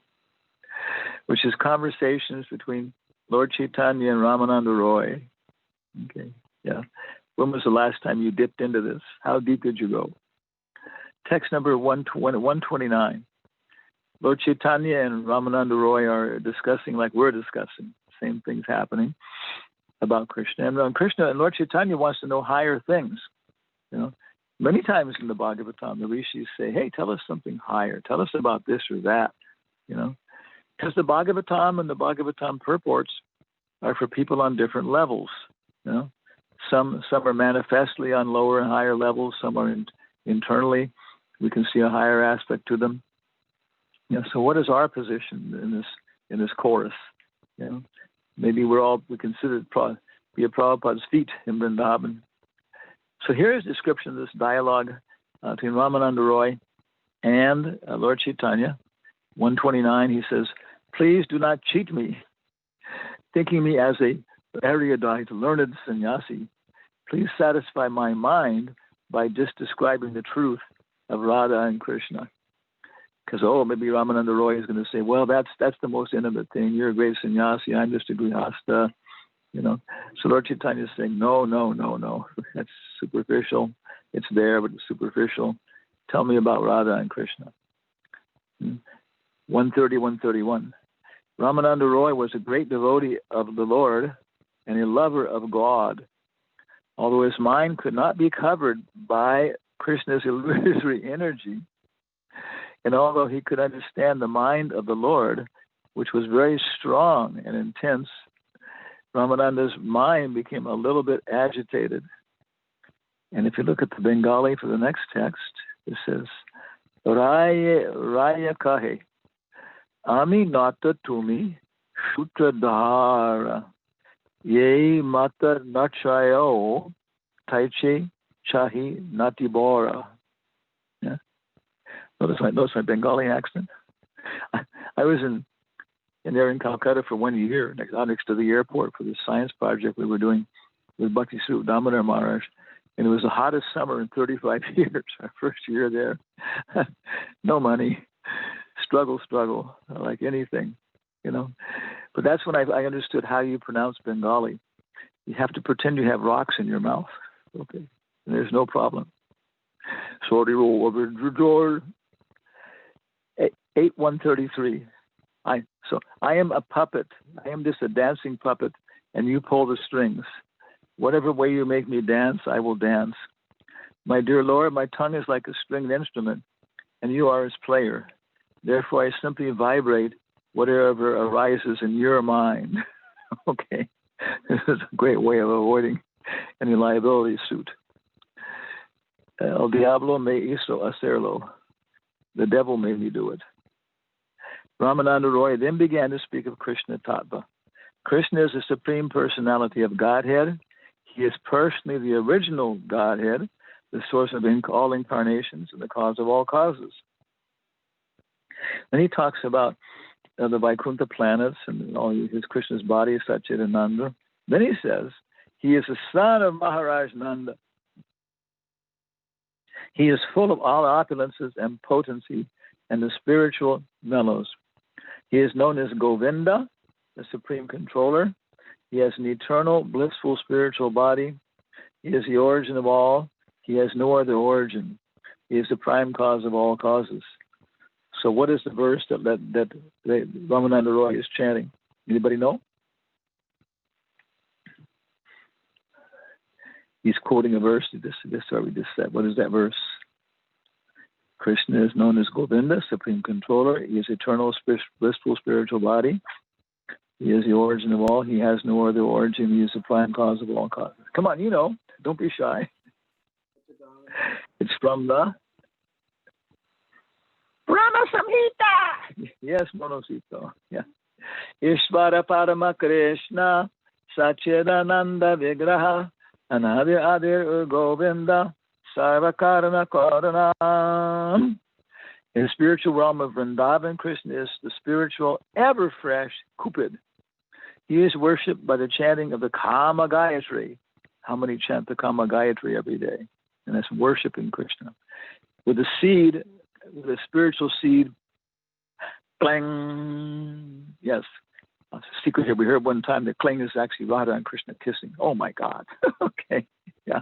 [SPEAKER 4] which is conversations between Lord Chaitanya and Ramananda Roy. Okay, yeah. When was the last time you dipped into this? How deep did you go? Text number 129. Lord Chaitanya and Ramananda Roy are discussing like we're discussing. Same things happening about Krishna. And Krishna and Lord Chaitanya wants to know higher things. Many times in the Bhagavatam, the rishis say, hey, tell us something higher. Tell us about this or that, because the Bhagavatam and the Bhagavatam purports are for people on different levels. Some are manifestly on lower and higher levels. Some are internally. We can see a higher aspect to them. So what is our position in this chorus? Maybe we consider be at Prabhupada's feet in Vrindavan. So here's a description of this dialogue between Ramananda Roy and Lord Chaitanya. 129, he says, please do not cheat me, thinking me as a erudite, learned sannyasi. Please satisfy my mind by just describing the truth of Radha and Krishna. Because, maybe Ramananda Roy is going to say, well, that's the most intimate thing. You're a great sannyasi. I'm just a grihasta. So Lord Chaitanya is saying, no. That's superficial. It's there, but it's superficial. Tell me about Radha and Krishna. 130, 131. Ramananda Roy was a great devotee of the Lord and a lover of God. Although his mind could not be covered by Krishna's illusory energy, and although he could understand the mind of the Lord, which was very strong and intense, Ramananda's mind became a little bit agitated. And if you look at the Bengali for the next text, it says, Raya kahe, Ami nata tumi, Sutradhara, Ye mata nachayo, Taiche chahi natibora. Yeah. Notice my Bengali accent. I was in Calcutta for 1 year, next to the airport for the science project we were doing with Bhakti Sri Damodar Maharaj. And it was the hottest summer in 35 years, our first year there. No money, struggle, like anything, you know. But that's when I understood how you pronounce Bengali. You have to pretend you have rocks in your mouth, okay? And there's no problem. Sorry, roll over the door. 8133. I am a puppet. I am just a dancing puppet, and you pull the strings. Whatever way you make me dance, I will dance. My dear Lord, my tongue is like a stringed instrument, and you are its player. Therefore, I simply vibrate whatever arises in your mind. Okay, this is a great way of avoiding any liability suit. El diablo me hizo hacerlo. The devil made me do it. Ramananda Roy then began to speak of Krishna Tattva. Krishna is the Supreme Personality of Godhead. He is personally the original Godhead, the source of all incarnations and the cause of all causes. Then he talks about the Vaikuntha planets and all his Krishna's body, Satchidananda. Then he says, he is the son of Maharaj Nanda. He is full of all opulences and potency and the spiritual mellows. He is known as Govinda, the supreme controller. He has an eternal, blissful spiritual body. He is the origin of all. He has no other origin. He is the prime cause of all causes. So what is the verse that Ramananda Roy is chanting? Anybody know? He's quoting a verse. This is what we just said. What is that verse? Krishna is known as Govinda, supreme controller. He is eternal, blissful spiritual body. He is the origin of all. He has no other origin. He is the prime cause of all causes. Come on, you know. Don't be shy. It's from the Brahma Samhita. Yes, Monosito. Yeah. Ishvara Parama Krishna Satchidananda Vigraha Anadir Adir Govinda Sarvakarana Karanam. In the spiritual realm of Vrindavan, Krishna is the spiritual, ever-fresh Cupid. He is worshipped by the chanting of the Kama Gayatri. How many chant the Kama Gayatri every day? And that's worshiping Krishna. With the seed, with the spiritual seed, clang. Yes. It's a secret here. We heard one time that clang is actually Radha and Krishna kissing. Oh my God. Okay. Yeah.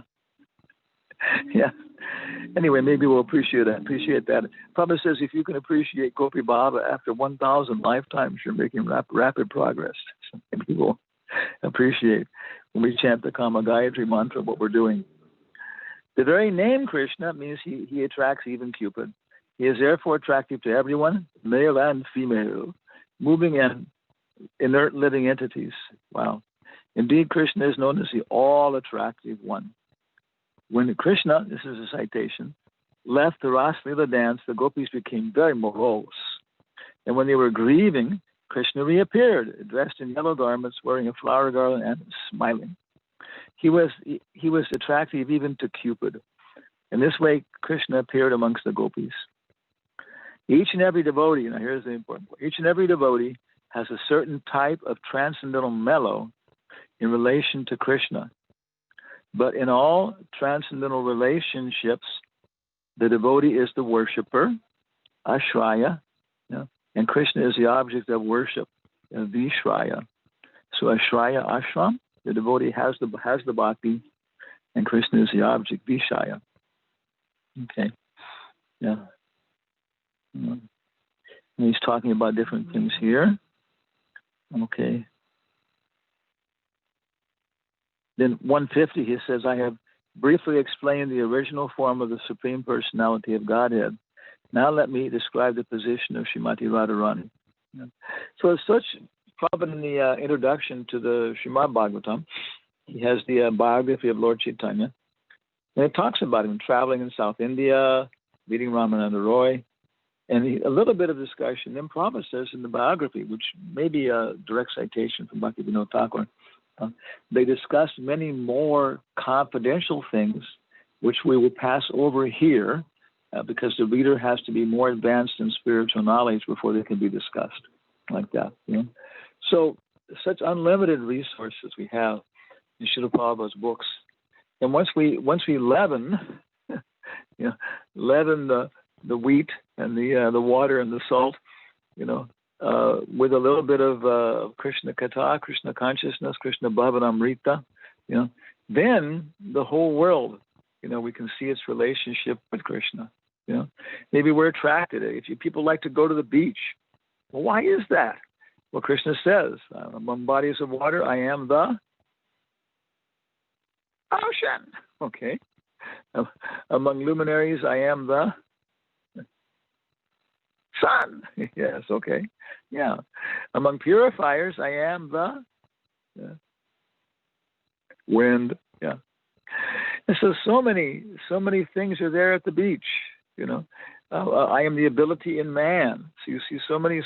[SPEAKER 4] Yeah. Anyway, maybe we'll appreciate that. Prabhupada says if you can appreciate Gopi Baba after 1,000 lifetimes, you're making rapid progress. So maybe we'll appreciate when we chant the Kama Gayatri mantra what we're doing. The very name Krishna means he attracts even Cupid. He is therefore attractive to everyone, male and female, moving and inert living entities. Wow. Indeed, Krishna is known as the all-attractive one. When Krishna, this is a citation, left the Ras Leela dance, the gopis became very morose. And when they were grieving, Krishna reappeared, dressed in yellow garments, wearing a flower garland and smiling. He was attractive even to Cupid. In this way, Krishna appeared amongst the gopis. Each and every devotee, now here's the important point, each and every devotee has a certain type of transcendental mellow in relation to Krishna. But in all transcendental relationships, the devotee is the worshipper, Ashraya, and Krishna is the object of worship, Vishraya. So Ashraya, Ashram, the devotee has the bhakti, and Krishna is the object, Vishaya. Okay, yeah. And he's talking about different things here. Okay. Then 150, he says, I have briefly explained the original form of the Supreme Personality of Godhead. Now let me describe the position of Srimati Radharani. Yeah. So as such, Prabhupada in the introduction to the Srimad Bhagavatam, he has the biography of Lord Chaitanya. And it talks about him traveling in South India, meeting Ramananda Roy, and a little bit of discussion. Then Prabhupada says in the biography, which may be a direct citation from Bhaktivinoda Thakur, they discussed many more confidential things, which we will pass over here, because the reader has to be more advanced in spiritual knowledge before they can be discussed like that. You know? So such unlimited resources we have in Srila Prabhupada's books. And once we leaven, leaven the wheat and the water and the salt, with a little bit of Krishna Katha, Krishna consciousness, Krishna Bhavanamrita, then the whole world, we can see its relationship with Krishna. Maybe we're attracted. If people like to go to the beach, well, why is that? Well, Krishna says, among bodies of water, I am the ocean. Okay. Among luminaries, I am the sun. Yes, okay. Yeah. Among purifiers, I am the wind. Yeah. And so many things are there at the beach. I am the ability in man. So you see so many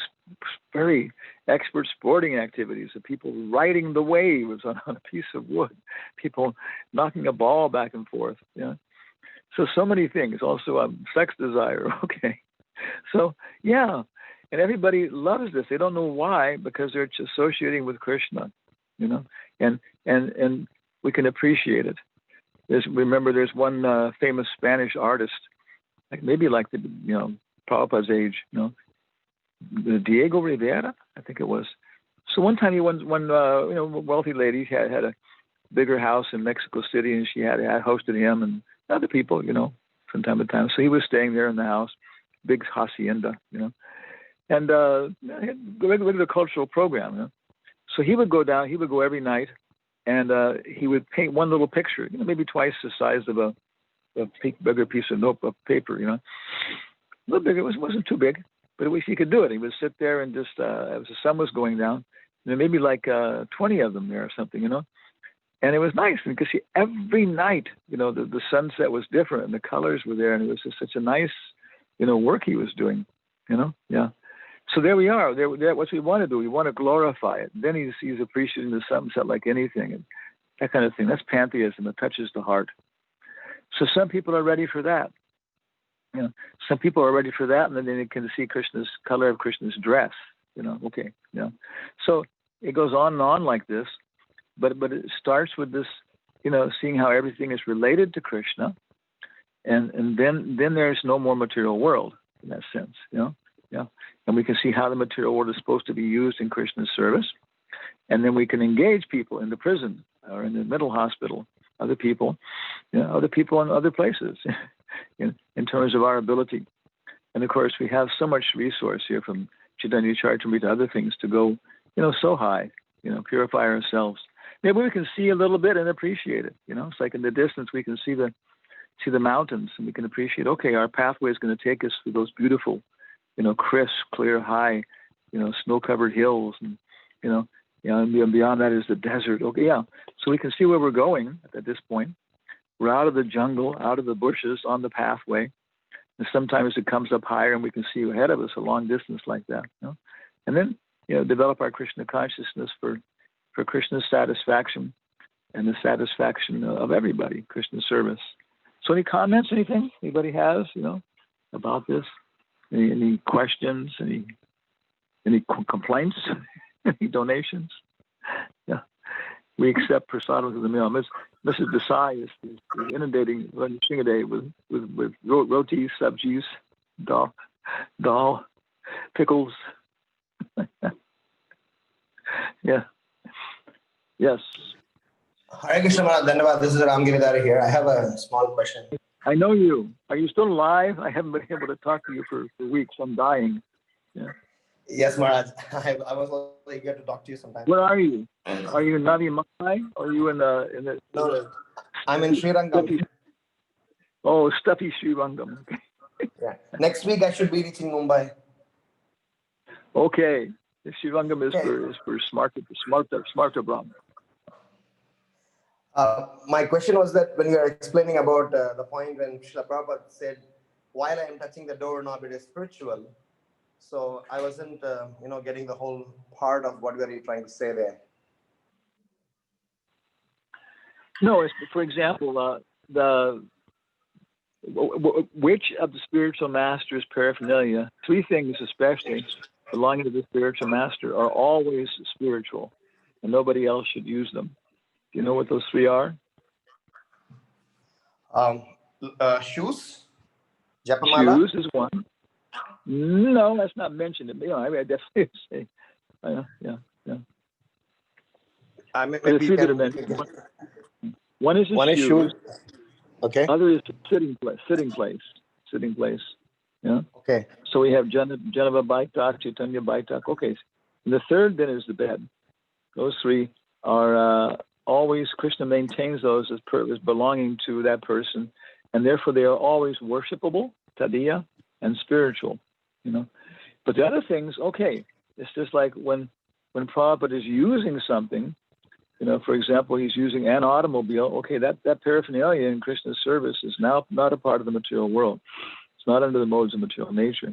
[SPEAKER 4] very expert sporting activities of people riding the waves on a piece of wood, people knocking a ball back and forth. So many things. Also, sex desire. Okay. So, yeah. And everybody loves this. They don't know why, because they're associating with Krishna, and we can appreciate it. Remember, there's one famous Spanish artist, maybe like Prabhupada's age, Diego Rivera, I think it was. So one time one wealthy lady had a bigger house in Mexico City, and she had hosted him and other people, from time to time. So he was staying there in the house, big hacienda, and regular cultural program. So he would go down. He would go every night, and he would paint one little picture, maybe twice the size of a bigger piece of paper, a little bigger. It wasn't too big, but he could do it. He would sit there and just, as the sun was going down, there may be like 20 of them there or something, and it was nice because every night, the sunset was different and the colors were there, and it was just such a nice, work he was doing, yeah. So there we are. There, what we want to do, we want to glorify it. Then he's appreciating the sunset like anything, and that kind of thing. That's pantheism. It touches the heart. So some people are ready for that. Some people are ready for that, and then they can see Krishna's color of Krishna's dress. Okay, yeah. So it goes on and on like this, but it starts with this, seeing how everything is related to Krishna, and then there's no more material world in that sense. Yeah. And we can see how the material world is supposed to be used in Krishna's service, and then we can engage people in the prison or in the mental hospital. Other people in other places, in terms of our ability. And of course, we have so much resource here from Chaitanya Charitamrita to other things to go, so high, purify ourselves. Maybe we can see a little bit and appreciate it. It's like in the distance we can see the mountains, and we can appreciate. Okay, our pathway is going to take us through those beautiful, crisp, clear, high, snow-covered hills, and and beyond that is the desert. Okay, yeah. So we can see where we're going at this point. We're out of the jungle, out of the bushes, on the pathway. And sometimes it comes up higher, and we can see ahead of us a long distance like that. And then, develop our Krishna consciousness for Krishna's satisfaction and the satisfaction of everybody, Krishna's service. So any comments, anything anybody has, about this? Any questions? Any complaints? Any donations? Yeah. We accept prasadam to the mail. Mrs. Desai is inundating Shingaday with rotis, sabjis, dal, pickles. Yeah. Yes.
[SPEAKER 9] Hare Krishna Maharaj, Dhanavad. This is Ram Giridhari here. I have a small question.
[SPEAKER 4] I know you. Are you still alive? I haven't been able to talk to you for weeks. I'm dying. Yeah.
[SPEAKER 9] Yes, Maharaj. I was also eager to talk to you sometime.
[SPEAKER 4] Where are you? Are you in Navi Mumbai? Or are you in the
[SPEAKER 9] No, I'm in Sri Rangam.
[SPEAKER 4] stuffy, oh, stuffy Sri Rangam? Okay.
[SPEAKER 9] Yeah. Next week I should be reaching Mumbai.
[SPEAKER 4] Okay. The Sri Rangam is
[SPEAKER 9] Okay.
[SPEAKER 4] for smarter Brahma.
[SPEAKER 9] My question was that when you were explaining about the point when Srila Prabhupada said, while I am touching the doorknob, it is spiritual. So I wasn't, getting the whole part of what were you trying to say there.
[SPEAKER 4] No, it's, for example, which of the spiritual master's paraphernalia, three things especially belonging to the spiritual master, are always spiritual, and nobody else should use them. Do you know what those three are?
[SPEAKER 9] Shoes, Japamala.
[SPEAKER 4] Shoes is one. No, that's not mentioned. I definitely say, yeah.
[SPEAKER 9] Maybe
[SPEAKER 4] Three that are mentioned. One is the
[SPEAKER 9] one is
[SPEAKER 4] shoes.
[SPEAKER 9] shoes. Okay.
[SPEAKER 4] Other is the sitting place. Yeah.
[SPEAKER 9] Okay.
[SPEAKER 4] So we have Janava Baitak, Chaitanya Baitak. Okay. And the third then is the bed. Those three are always, Krishna maintains those as belonging to that person, and therefore they are always worshipable, tadiya, and spiritual. But the other things, okay, it's just like when Prabhupada is using something, for example, he's using an automobile. Okay, that paraphernalia in Krishna's service is now not a part of the material world. It's not under the modes of material nature.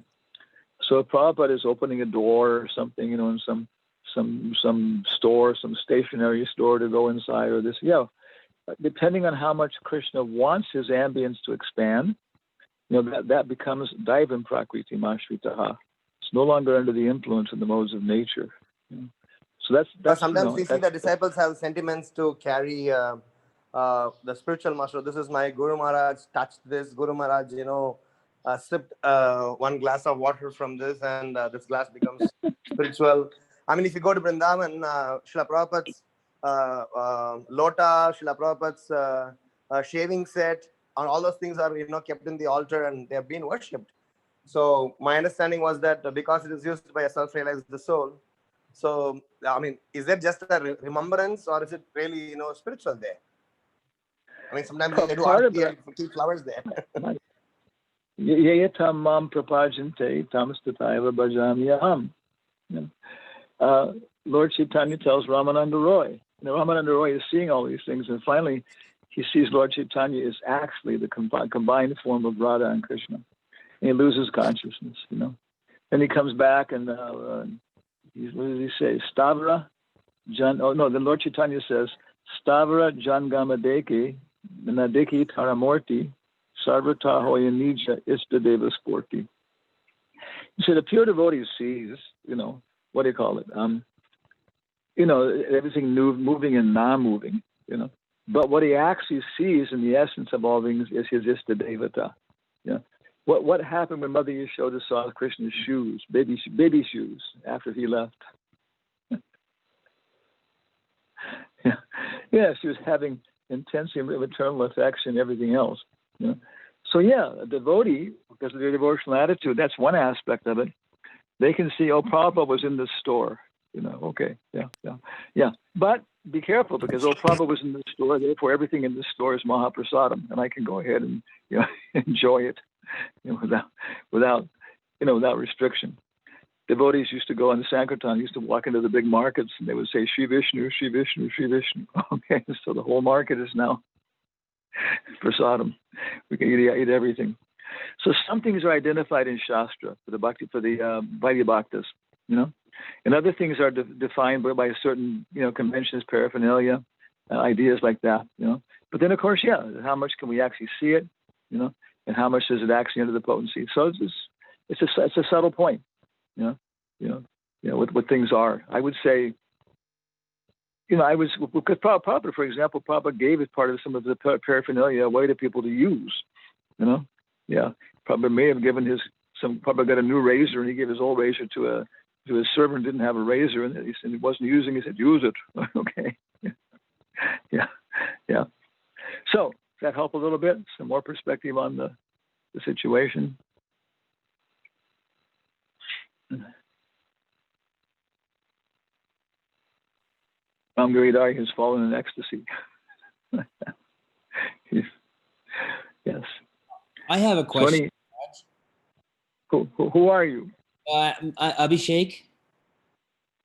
[SPEAKER 4] So if Prabhupada is opening a door or something, in some store, some stationary store to go inside, or this, depending on how much Krishna wants his ambience to expand, that becomes daivam prakriti mashritaha. It's no longer under the influence of the modes of nature. So that's
[SPEAKER 9] sometimes we see the disciples have sentiments to carry the spiritual master. This is my Guru Maharaj touched this. Guru Maharaj, sipped one glass of water from this, and this glass becomes spiritual. I mean, if you go to Vrindavan, Srila Prabhupada's lota, Srila Prabhupada's shaving set, and all those things are kept in the altar and they have been worshipped. So my understanding was that because it is used by a self-realized soul, so I mean, is it just a remembrance or is it really spiritual there? I mean, sometimes they do art and keep flowers there.
[SPEAKER 4] Yetam mam prapajante tamastataiva bhajamyaham. Lord Chaitanya tells Ramananda Roy. Ramananda Roy is seeing all these things, and finally he sees Lord Chaitanya is actually the combined form of Radha and Krishna. And he loses consciousness, Then he comes back and what does he say? Stavra Jan. Oh no, then Lord Chaitanya says Stavra Jangamadeki Nadeki Taramorti Sarvata Hoyanija Istadeva Sporti. He said a pure devotee sees, what do you call it? Everything moving and non-moving, But what he actually sees in the essence of all things is his Istadevata. What happened when Mother Yashoda saw Krishna's shoes, baby shoes, after he left? She was having intense maternal affection and everything else. So a devotee, because of their devotional attitude, that's one aspect of it. They can see, Prabhupada was in the store. But be careful, because Prabhupada was in the store, therefore everything in the store is Mahaprasadam, and I can go ahead and enjoy it without restriction. Devotees used to go on the Sankirtan, used to walk into the big markets, and they would say, Shri Vishnu, Shri Vishnu, Shri Vishnu. Okay, so the whole market is now prasadam. We can eat everything. So some things are identified in Shastra for the Vaidya Bhaktas, and other things are defined by certain, conventions, paraphernalia, ideas like that, But then, of course, how much can we actually see it, and how much is it actually under the potency? So it's a subtle point, what things are. I would say, because Prabhupada, for example, Prabhupada gave as part of some of the paraphernalia away to people to use, Prabhupada may have given Prabhupada got a new razor, and he gave his old razor to his servant, didn't have a razor, and he said he wasn't using it. He said, use it. Okay. Yeah. So, does that help a little bit? Some more perspective on the situation? Ram Giridhari has fallen in ecstasy. Yes.
[SPEAKER 3] I have a question.
[SPEAKER 4] Who are you?
[SPEAKER 3] Abhishek.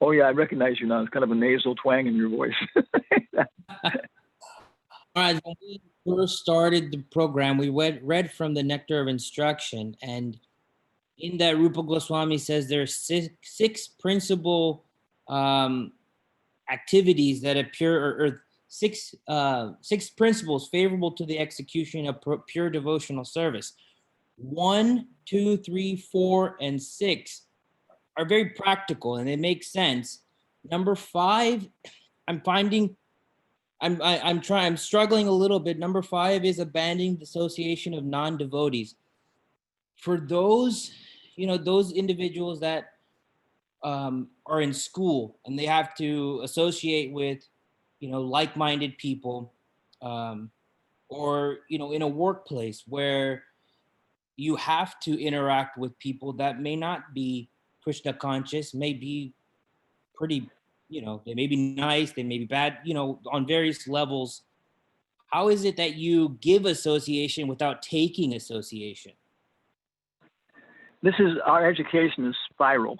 [SPEAKER 4] Oh yeah, I recognize you now. It's kind of a nasal twang in your voice.
[SPEAKER 3] When we first started the program, we read from the Nectar of Instruction, and in that Rupa Goswami says there are six principal activities that appear, or six principles favorable to the execution of pure devotional service. 1, 2, 3, 4, and 6 are very practical and they make sense. Number 5, I'm struggling a little bit. Number 5 is abandoning the association of non-devotees. For those, those individuals that are in school and they have to associate with, like-minded people, or, in a workplace where you have to interact with people that may not be Krishna conscious, may be pretty, they may be nice, they may be bad, on various levels. How is it that you give association without taking association?
[SPEAKER 4] This is our education is spiral.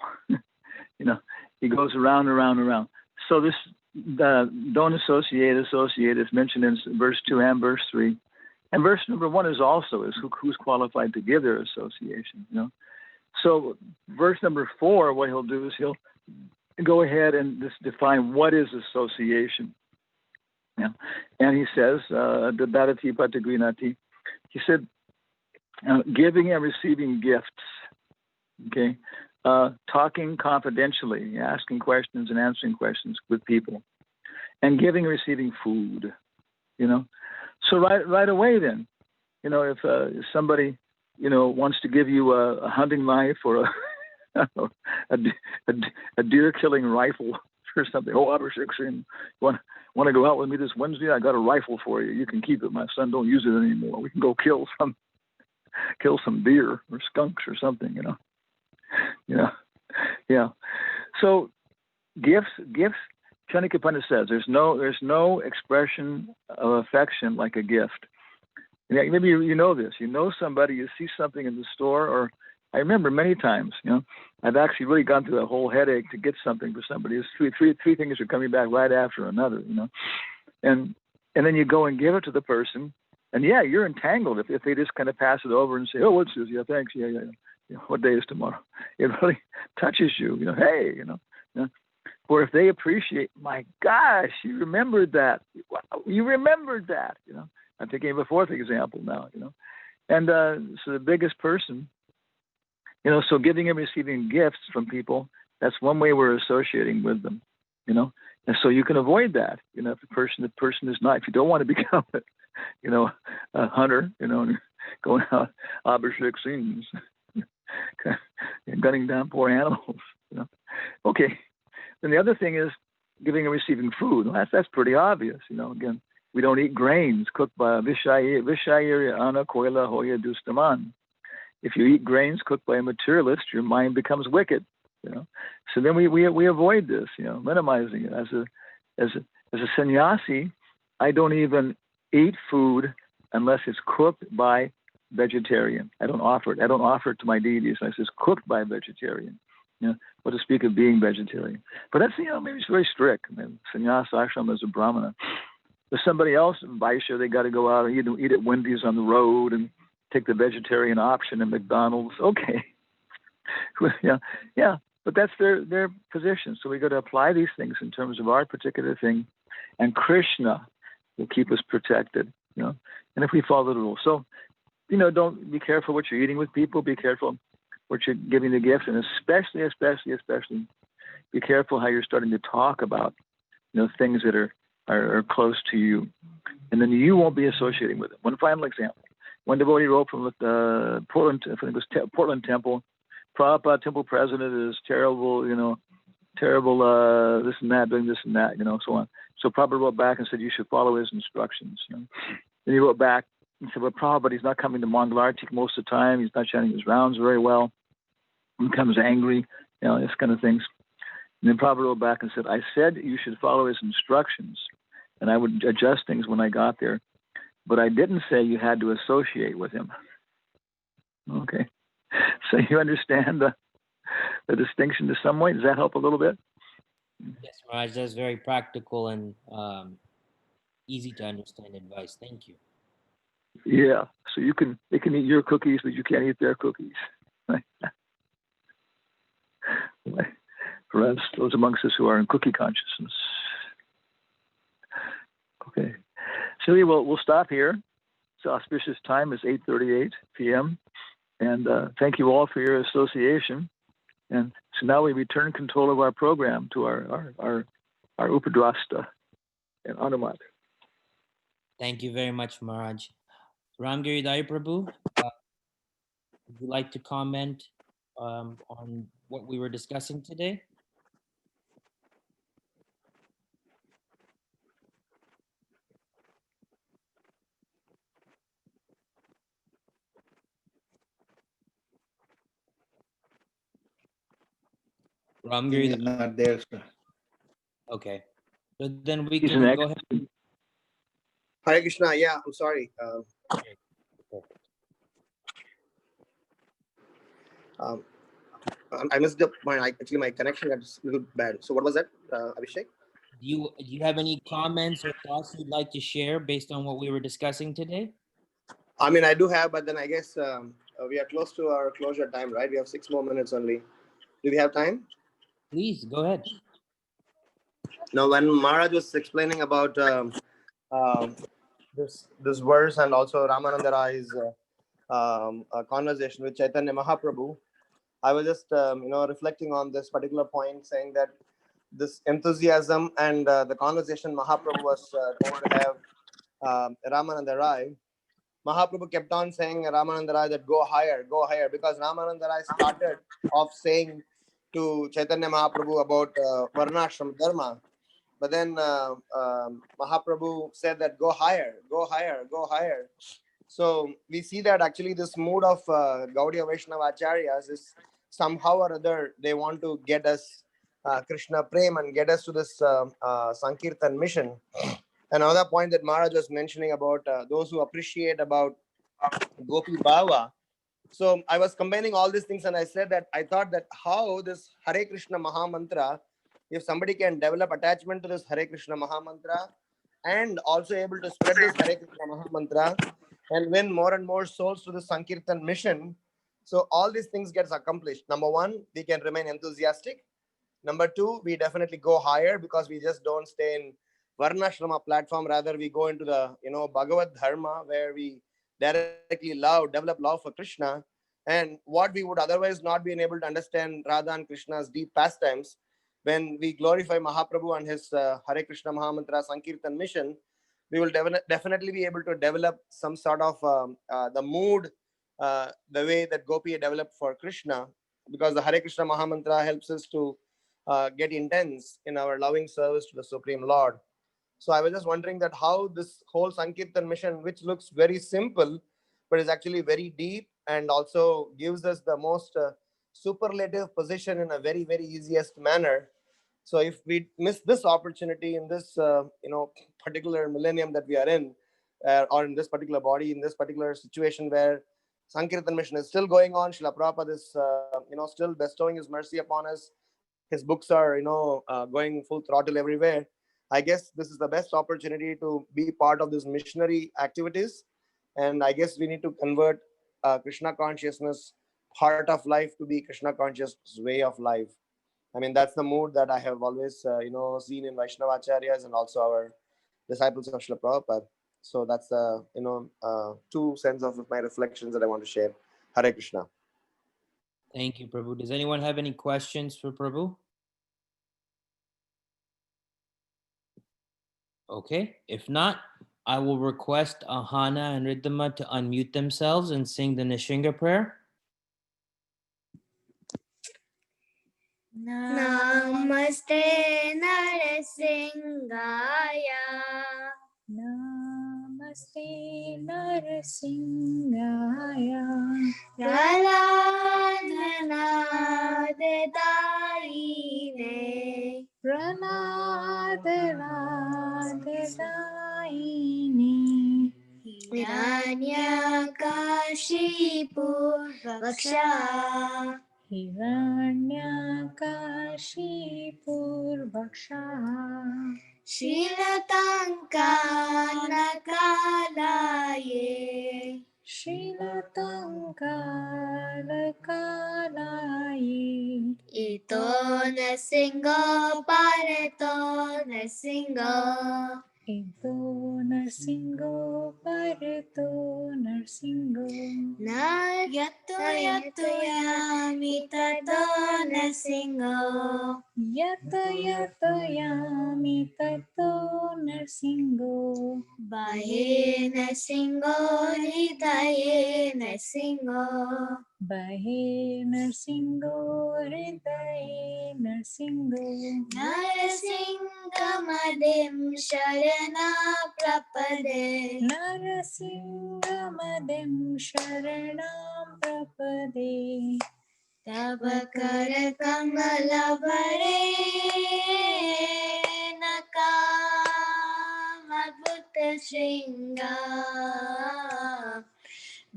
[SPEAKER 4] It goes around and around and around. So this don't associate is mentioned in verse 2 and verse 3. And verse number 1 is who's qualified to give their association. So verse number 4, what he'll do is he'll go ahead and just define what is association. And he says, Dadati Patagrinati, he said, giving and receiving gifts, okay, talking confidentially, asking questions and answering questions with people, and giving and receiving food, So right away then, if somebody, wants to give you a hunting knife or a deer killing rifle or something, Abhishek Singh, want to go out with me this Wednesday? I got a rifle for you. You can keep it, my son. Don't use it anymore. We can go kill some deer or skunks or something, Yeah. So gifts. Chanika Pandit says there's no expression of affection like a gift. Maybe you know this. You know somebody, you see something in the store, or I remember many times, I've actually really gone through a whole headache to get something for somebody. It's three things are coming back right after another, and then you go and give it to the person, and yeah, you're entangled if they just kind of pass it over and say, oh, what's this? Yeah, thanks. Yeah. What day is tomorrow? It really touches you. Hey, Or if they appreciate, my gosh, you remembered that. Wow, you remembered that. I'm thinking of a fourth example now. And so the biggest person, so giving and receiving gifts from people, that's one way we're associating with them. And so you can avoid that. If the person is not, if you don't want to become a hunter, and going out Abhishek Singhs, gunning down poor animals. Okay. Then the other thing is giving and receiving food. Well, that's pretty obvious. Again, we don't eat grains cooked by Vishayir Ana Koila Hoya Dustaman. If you eat grains cooked by a materialist, your mind becomes wicked. So then we avoid this. Minimizing it. As a sannyasi, I don't even eat food unless it's cooked by vegetarian. I don't offer it. I don't offer it to my deities unless it's cooked by a vegetarian. What to speak of being vegetarian. But that's, maybe it's very strict. Sannyasa ashram is a brahmana. If somebody else in Vaishya, they got to go out and eat at Wendy's on the road and take the vegetarian option at McDonald's. Okay. Yeah. But that's their position. So we got to apply these things in terms of our particular thing. And Krishna will keep us protected, And if we follow the rules. So, don't be careful what you're eating with people. Be careful what you're giving the gifts, and especially be careful how you're starting to talk about, things that are close to you, and then you won't be associating with it. One final example: one devotee wrote from Portland, I think it was Portland Temple. Prabhupada Temple President is terrible, terrible, this and that, doing this and that, so on. So Prabhupada wrote back and said you should follow his instructions. Then he wrote back and said, well, Prabhupada, he's not coming to Mangalartik most of the time. He's not chanting his rounds very well. He becomes angry, this kind of things. And then Prabhupada wrote back and said, I said you should follow his instructions, and I would adjust things when I got there. But I didn't say you had to associate with him. Okay. So you understand the distinction to some way? Does that help a little bit?
[SPEAKER 3] Yes, Raj, that's very practical and easy to understand advice. Thank you.
[SPEAKER 4] Yeah. So they can eat your cookies, but you can't eat their cookies. For us, those amongst us who are in cookie consciousness. Okay. So we'll stop here. So auspicious time is 8:38 p.m. And thank you all for your association. And so now we return control of our program to our Upadrasta and Anumat.
[SPEAKER 3] Thank you very much, Maharaj. Ramgiri Dai Prabhu, would you like to comment on what we were discussing today? Ramgiri,
[SPEAKER 1] He's not there, sir.
[SPEAKER 3] okay. So then we
[SPEAKER 4] He's
[SPEAKER 3] can
[SPEAKER 4] an
[SPEAKER 3] go ahead.
[SPEAKER 9] Hare Krishna. Yeah, I'm sorry. I missed actually my connection got a little bad. So what was that, Abhishek?
[SPEAKER 3] Do you have any comments or thoughts you'd like to share based on what we were discussing today?
[SPEAKER 9] I mean, I do have, but then I guess we are close to our closure time, right? We have 6 more minutes only. Do we have time?
[SPEAKER 3] Please go ahead.
[SPEAKER 9] Now, when Maharaj was explaining about this verse and also Ramananda Rai's conversation with Chaitanya Mahaprabhu, I was just reflecting on this particular point, saying that this enthusiasm and the conversation Mahaprabhu was going to have Ramananda Rai. Mahaprabhu kept on saying Ramananda Rai that go higher, because Ramananda Rai started off saying to Chaitanya Mahaprabhu about Varnashram Dharma. But then Mahaprabhu said that go higher, go higher, go higher. So we see that actually this mood of Gaudiya Vaishnava Acharyas is somehow or other they want to get us Krishna Prem and get us to this Sankirtan mission. Another point that Maharaj was mentioning about those who appreciate about Gopi Bhava. So I was combining all these things and I said that I thought that how this Hare Krishna Maha Mantra, if somebody can develop attachment to this Hare Krishna Maha Mantra and also able to spread this Hare Krishna Maha Mantra and win more and more souls to the Sankirtan mission, so all these things gets accomplished. Number one, we can remain enthusiastic. Number two, we definitely go higher because we just don't stay in Varnashrama platform. Rather, we go into the Bhagavad Dharma where we directly develop love for Krishna, and what we would otherwise not be able to understand Radha and Krishna's deep pastimes. When we glorify Mahaprabhu and his Hare Krishna Mahamantra Sankirtan mission, we will definitely be able to develop some sort of the mood, the way that Gopi developed for Krishna, because the Hare Krishna Mahamantra helps us to get intense in our loving service to the Supreme Lord. So I was just wondering that how this whole Sankirtan mission, which looks very simple, but is actually very deep and also gives us the most superlative position in a very, very easiest manner. So if we miss this opportunity in this, particular millennium that we are in, or in this particular body, in this particular situation where Sankirtan mission is still going on, Srila Prabhupada is, still bestowing his mercy upon us. His books are, going full throttle everywhere. I guess this is the best opportunity to be part of this missionary activities. And I guess we need to convert Krishna consciousness part of life to be Krishna consciousness way of life. I mean, that's the mood that I have always, seen in Vaishnava Acharyas and also our disciples of Srila Prabhupada. So that's the, 2 cents of my reflections that I want to share. Hare Krishna.
[SPEAKER 3] Thank you, Prabhu. Does anyone have any questions for Prabhu? Okay, if not, I will request Ahana and Riddhima to unmute themselves and sing the Nishinga prayer.
[SPEAKER 10] Namaste Narasingaya. Namaste Narasingaya. Praladhanadetaine वरदराजदायिनी हिरण्यकाशीपूर्वक्षा हिरण्यकाशीपूर्वक्षा शीलताङ्कानकालाये शीलताङ्कालकालाये इतो नरसिंहो पारतो नरसिंहो इतो नरसिंहो परतो नरसिंहो न यतो यतो यामि ततो नरसिंहो यतो यतो यामि ततो नरसिंहो बाहे नरसिंहो हृदये नरसिंहो बाहे नरसिंहो हृदये नरसिंहो नरसिंहमदिं शरणा प्रपदे नरसिंहमदिं शरणं प्रपदे तव कर कमल भरे नकामद्भुत श्रृंगार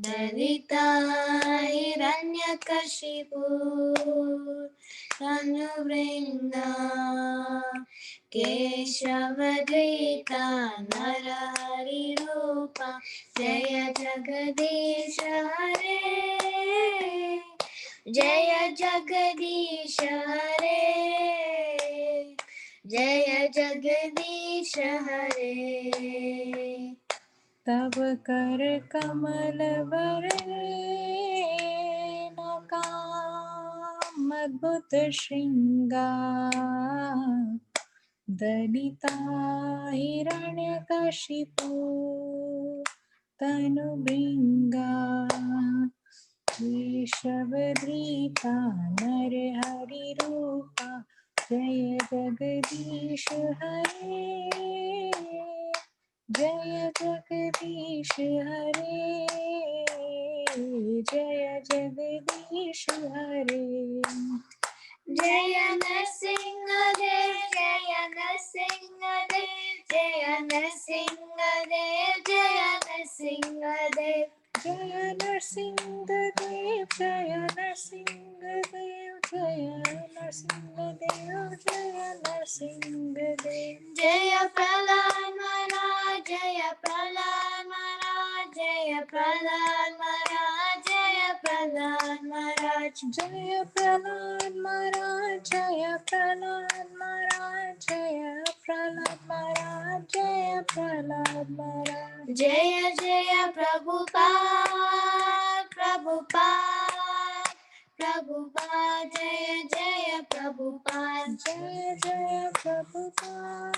[SPEAKER 10] दलिता हिरण्यकशिपु तनुभृंगा केशवधृता नरहरि रूपा जय जगदीश हरे जय जगदीश हरे जय जगदीश हरे तब कर कमल बरने नकाम अद्भुत श्रृंगार दलिता हिरण्यकशिपु तनुभृंगा केशवधृता नरहरि रूपा जय जगदीश हरे जय जगदीश हरे जय जगदीश हरे जय नरसिंह देव जय नरसिंह देव जय नरसिंह देव जय नरसिंह देव जय नरसिंह देव जय नरसिंह देव जय नरसिंह देव जय नरसिंह देव जय प्रहलाद महाराज जय प्रहलाद महाराज जय प्रहलाद महाराज जय प्रहलाद महाराज जय प्रहलाद महाराज जय प्रहलाद महाराज जय प्रहलाद महाराज जय प्रहलाद महाराज जय जय प्रभुपाद प्रभुपाद प्रभुपाद जय जय प्रभुपाद जय जय प्रभुपाद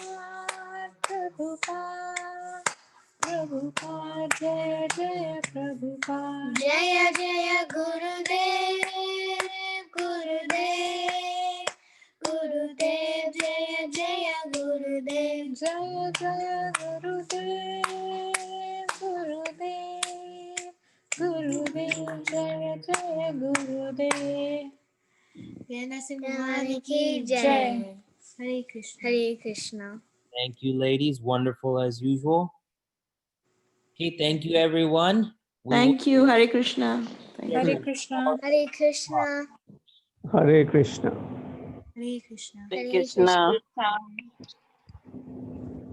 [SPEAKER 10] प्रभुपाद प्रभुपाद जय जय प्रभुपाद जय जय गुरुदेव गुरुदेव गुरुदेव जय जय गुरुदेव जय जय गुरुदेव गुरुदेव गुरुदेव जय जय गुरुदेव जय नरसिंह भगवान की जय हरे कृष्ण हरे Krishna
[SPEAKER 3] Thank you, ladies. Wonderful as usual. Okay, thank you, everyone.
[SPEAKER 11] Thank you. Hare Krishna. Thank
[SPEAKER 2] Hare
[SPEAKER 11] you.
[SPEAKER 2] Krishna.
[SPEAKER 7] Hare Krishna
[SPEAKER 12] Hare Krishna.
[SPEAKER 2] Hare Krishna.
[SPEAKER 11] Hare
[SPEAKER 10] Hare
[SPEAKER 11] Krishna.
[SPEAKER 10] Krishna